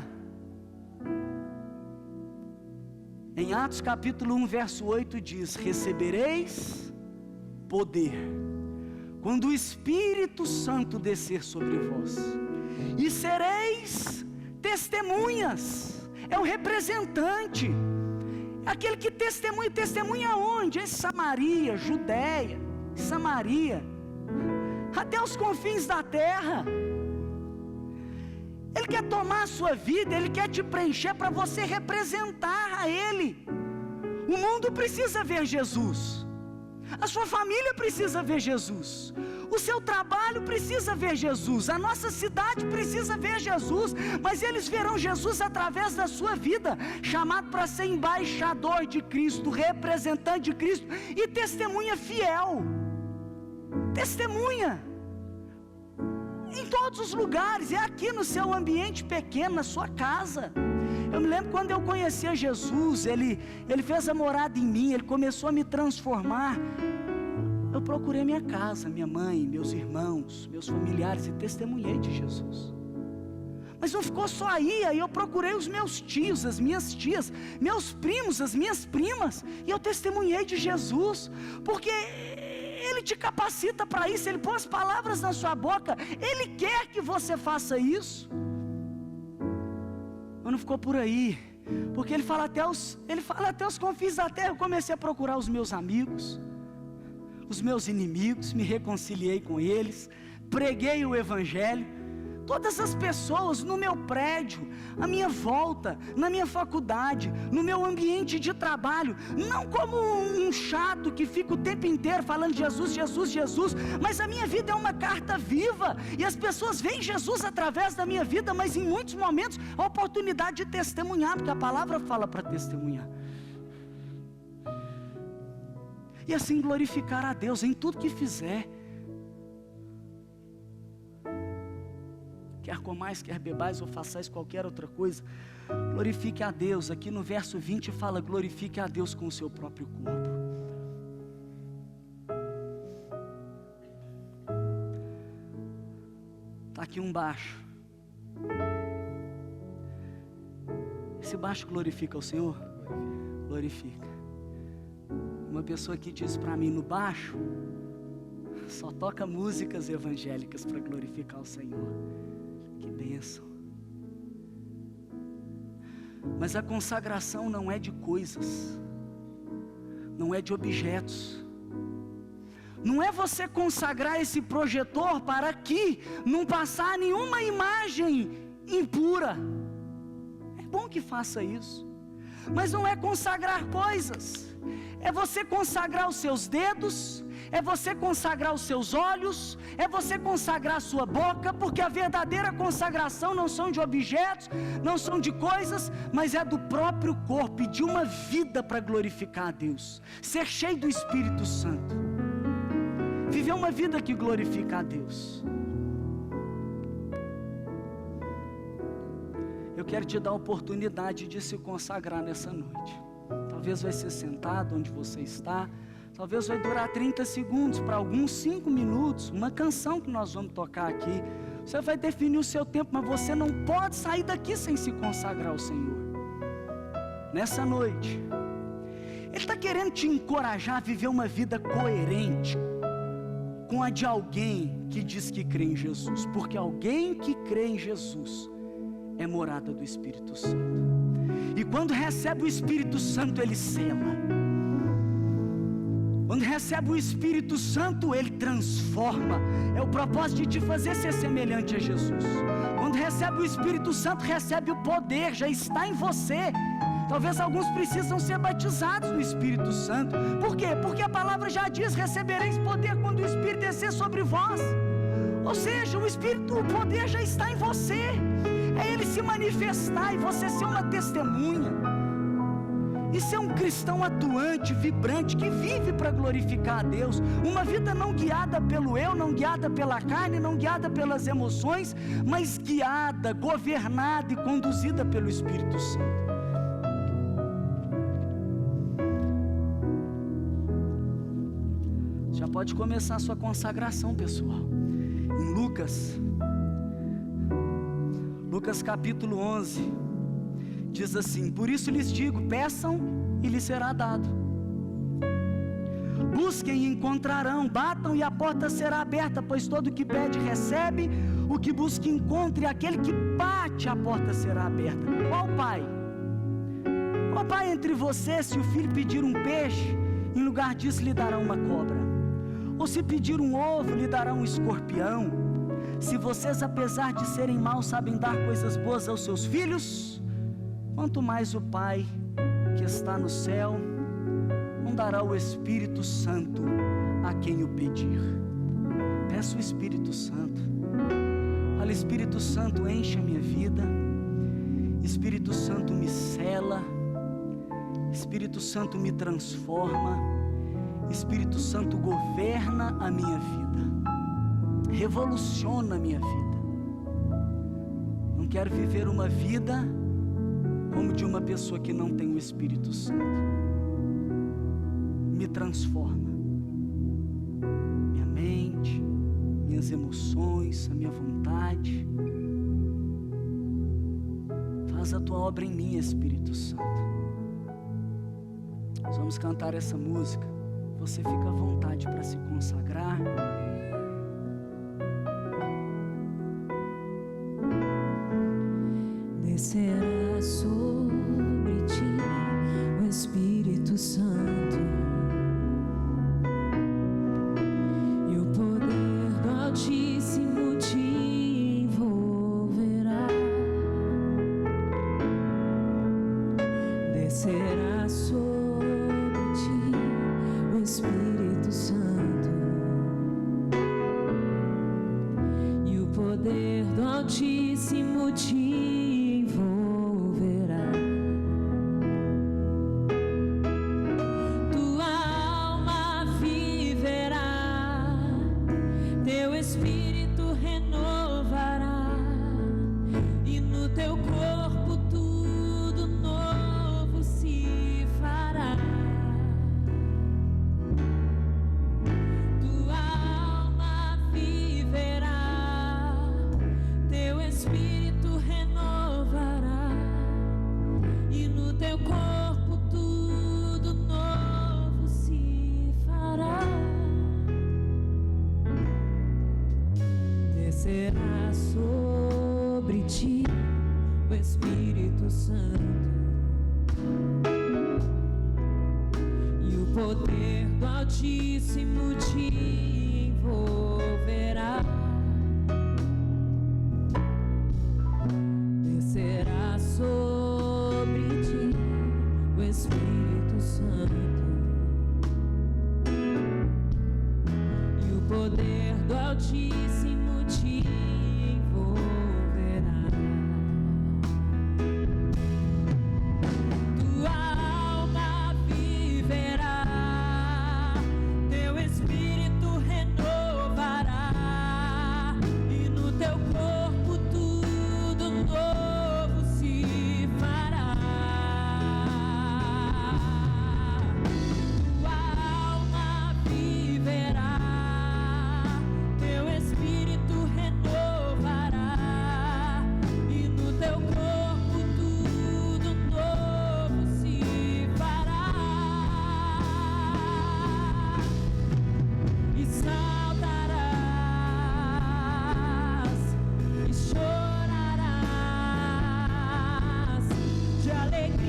Em Atos capítulo 1, verso 8 diz: recebereis poder quando o Espírito Santo descer sobre vós, e sereis testemunhas. É o representante, aquele que testemunha onde? Em Samaria, Judeia, Samaria, até os confins da terra. Ele quer tomar a sua vida, Ele quer te preencher para você representar a Ele. O mundo precisa ver Jesus, a sua família precisa ver Jesus, o seu trabalho precisa ver Jesus, a nossa cidade precisa ver Jesus, mas eles verão Jesus através da sua vida, chamado para ser embaixador de Cristo, representante de Cristo e testemunha fiel. Testemunha em todos os lugares, é aqui no seu ambiente pequeno, na sua casa. Eu me lembro quando eu conhecia Jesus, Ele fez a morada em mim, Ele começou a me transformar. Eu procurei minha casa, minha mãe, meus irmãos, meus familiares e testemunhei de Jesus. Mas não ficou só aí eu procurei os meus tios, as minhas tias, meus primos, as minhas primas, e eu testemunhei de Jesus, porque Ele te capacita para isso, Ele põe as palavras na sua boca, Ele quer que você faça isso. Mas não ficou por aí, porque Ele fala até os confins da terra. Eu comecei a procurar os meus amigos, os meus inimigos, me reconciliei com eles, preguei o Evangelho. Todas as pessoas no meu prédio, à minha volta, na minha faculdade, no meu ambiente de trabalho, não como um chato que fica o tempo inteiro falando Jesus, Jesus, Jesus, mas a minha vida é uma carta viva, e as pessoas veem Jesus através da minha vida, mas em muitos momentos a oportunidade de testemunhar, porque a palavra fala para testemunhar. E assim glorificar a Deus em tudo que fizer. Quer comais, quer bebais ou façais qualquer outra coisa, glorifique a Deus. Aqui no verso 20 fala: glorifique a Deus com o seu próprio corpo. Está aqui um baixo. Esse baixo glorifica o Senhor? Glorifica. Uma pessoa que disse para mim: no baixo só toca músicas evangélicas para glorificar o Senhor. Que bênção. Mas a consagração não é de coisas, não é de objetos. Não é você consagrar esse projetor para aqui não passar nenhuma imagem impura. É bom que faça isso, mas não é consagrar coisas. É você consagrar os seus dedos, é você consagrar os seus olhos, é você consagrar a sua boca, porque a verdadeira consagração não são de objetos, não são de coisas, mas é do próprio corpo e de uma vida para glorificar a Deus, ser cheio do Espírito Santo, viver uma vida que glorifica a Deus. Eu quero te dar a oportunidade de se consagrar nessa noite. Talvez vai ser sentado onde você está, talvez vai durar 30 segundos, para alguns 5 minutos, uma canção que nós vamos tocar aqui. Você vai definir o seu tempo, mas você não pode sair daqui sem se consagrar ao Senhor. Nessa noite, Ele está querendo te encorajar a viver uma vida coerente com a de alguém que diz que crê em Jesus, porque alguém que crê em Jesus é morada do Espírito Santo. E quando recebe o Espírito Santo, ele sela. Quando recebe o Espírito Santo, ele transforma. É o propósito de te fazer ser semelhante a Jesus. Quando recebe o Espírito Santo, recebe o poder, já está em você. Talvez alguns precisam ser batizados no Espírito Santo. Por quê? Porque a palavra já diz: recebereis poder quando o Espírito descer sobre vós. Ou seja, o poder já está em você. É Ele se manifestar e você ser uma testemunha. E ser um cristão atuante, vibrante, que vive para glorificar a Deus. Uma vida não guiada pelo eu, não guiada pela carne, não guiada pelas emoções, mas guiada, governada e conduzida pelo Espírito Santo. Já pode começar a sua consagração, pessoal. Em Lucas capítulo 11, diz assim: por isso lhes digo, peçam e lhes será dado. Busquem e encontrarão, batam e a porta será aberta, pois todo que pede recebe, o que busca encontra, e aquele que bate a porta será aberta. Qual pai? Qual pai entre vocês, se o filho pedir um peixe, em lugar disso lhe dará uma cobra? Ou se pedir um ovo, lhe dará um escorpião? Se vocês, apesar de serem maus, sabem dar coisas boas aos seus filhos, quanto mais o Pai que está no céu não dará o Espírito Santo a quem o pedir. Peço o Espírito Santo. Fala: Espírito Santo, enche a minha vida. Espírito Santo, me sela. Espírito Santo, me transforma. Espírito Santo, governa a minha vida, revoluciona a minha vida. Não quero viver uma vida como de uma pessoa que não tem o Espírito Santo. Me transforma, minha mente, minhas emoções, a minha vontade. Faz a tua obra em mim, Espírito Santo. Nós vamos cantar essa música. Você fica à vontade para se consagrar. Descerá sobre ti o Espírito Santo, e o poder do Altíssimo te envolverá. Descerá sobre ti o Espírito Santo, e o poder do Altíssimo te envolverá. Tua alma viverá, teu espírito renovará, e no teu corpo tudo novo se fará. Tua alma viverá, teu espírito renovará, e no teu corpo tudo novo se fará. Descerá sobre ti o Espírito Santo, e o poder do Altíssimo te envolverá. Descerá sobre ti o Espírito Santo, e o poder do Altíssimo te envolverá. Tua alma viverá, teu espírito renovará, e no teu corpo tudo novo se fará. Tua alma viverá, teu espírito renovará, e no teu corpo tudo novo se fará. E saltarás e chorarás de alegria.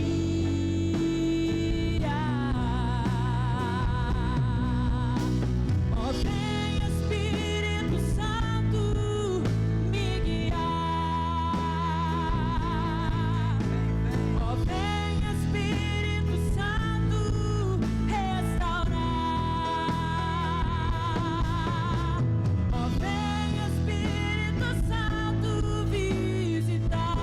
Ó, vem Espírito Santo me guiar. Ó, vem Espírito Santo restaurar. Ó, vem Espírito Santo visitar.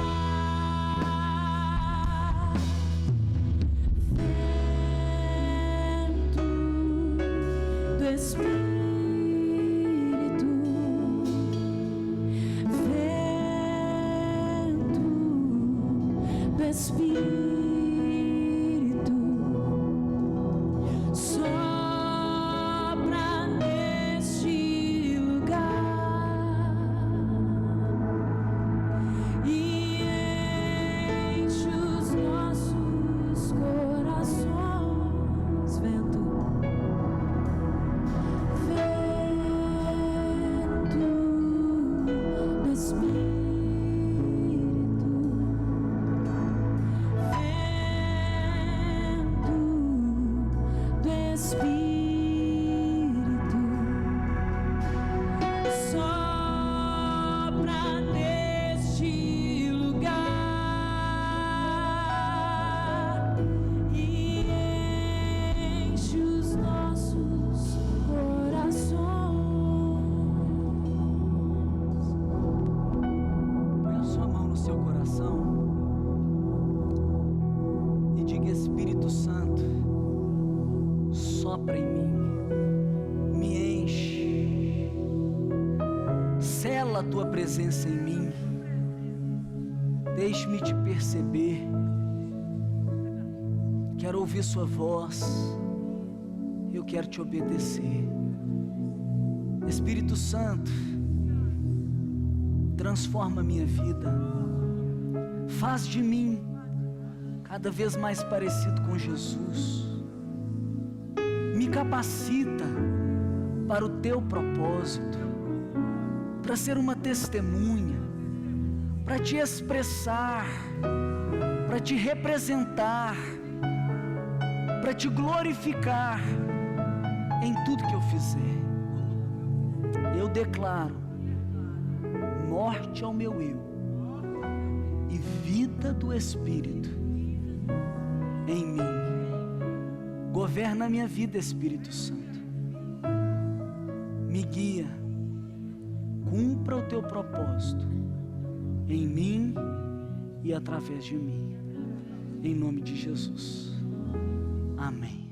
Vento do Espírito, vento do Espírito, sopra neste lugar e enche os Espírito Santo, sopra em mim, me enche, sela a tua presença em mim, deixe-me te perceber, quero ouvir sua voz, eu quero te obedecer. Espírito Santo, transforma a minha vida, faz de mim cada vez mais parecido com Jesus, me capacita para o teu propósito, para ser uma testemunha, para te expressar, para te representar, para te glorificar em tudo que eu fizer. Eu declaro morte ao meu eu e vida do Espírito em mim. Governa a minha vida, Espírito Santo, me guia, cumpra o teu propósito em mim e através de mim, em nome de Jesus, amém.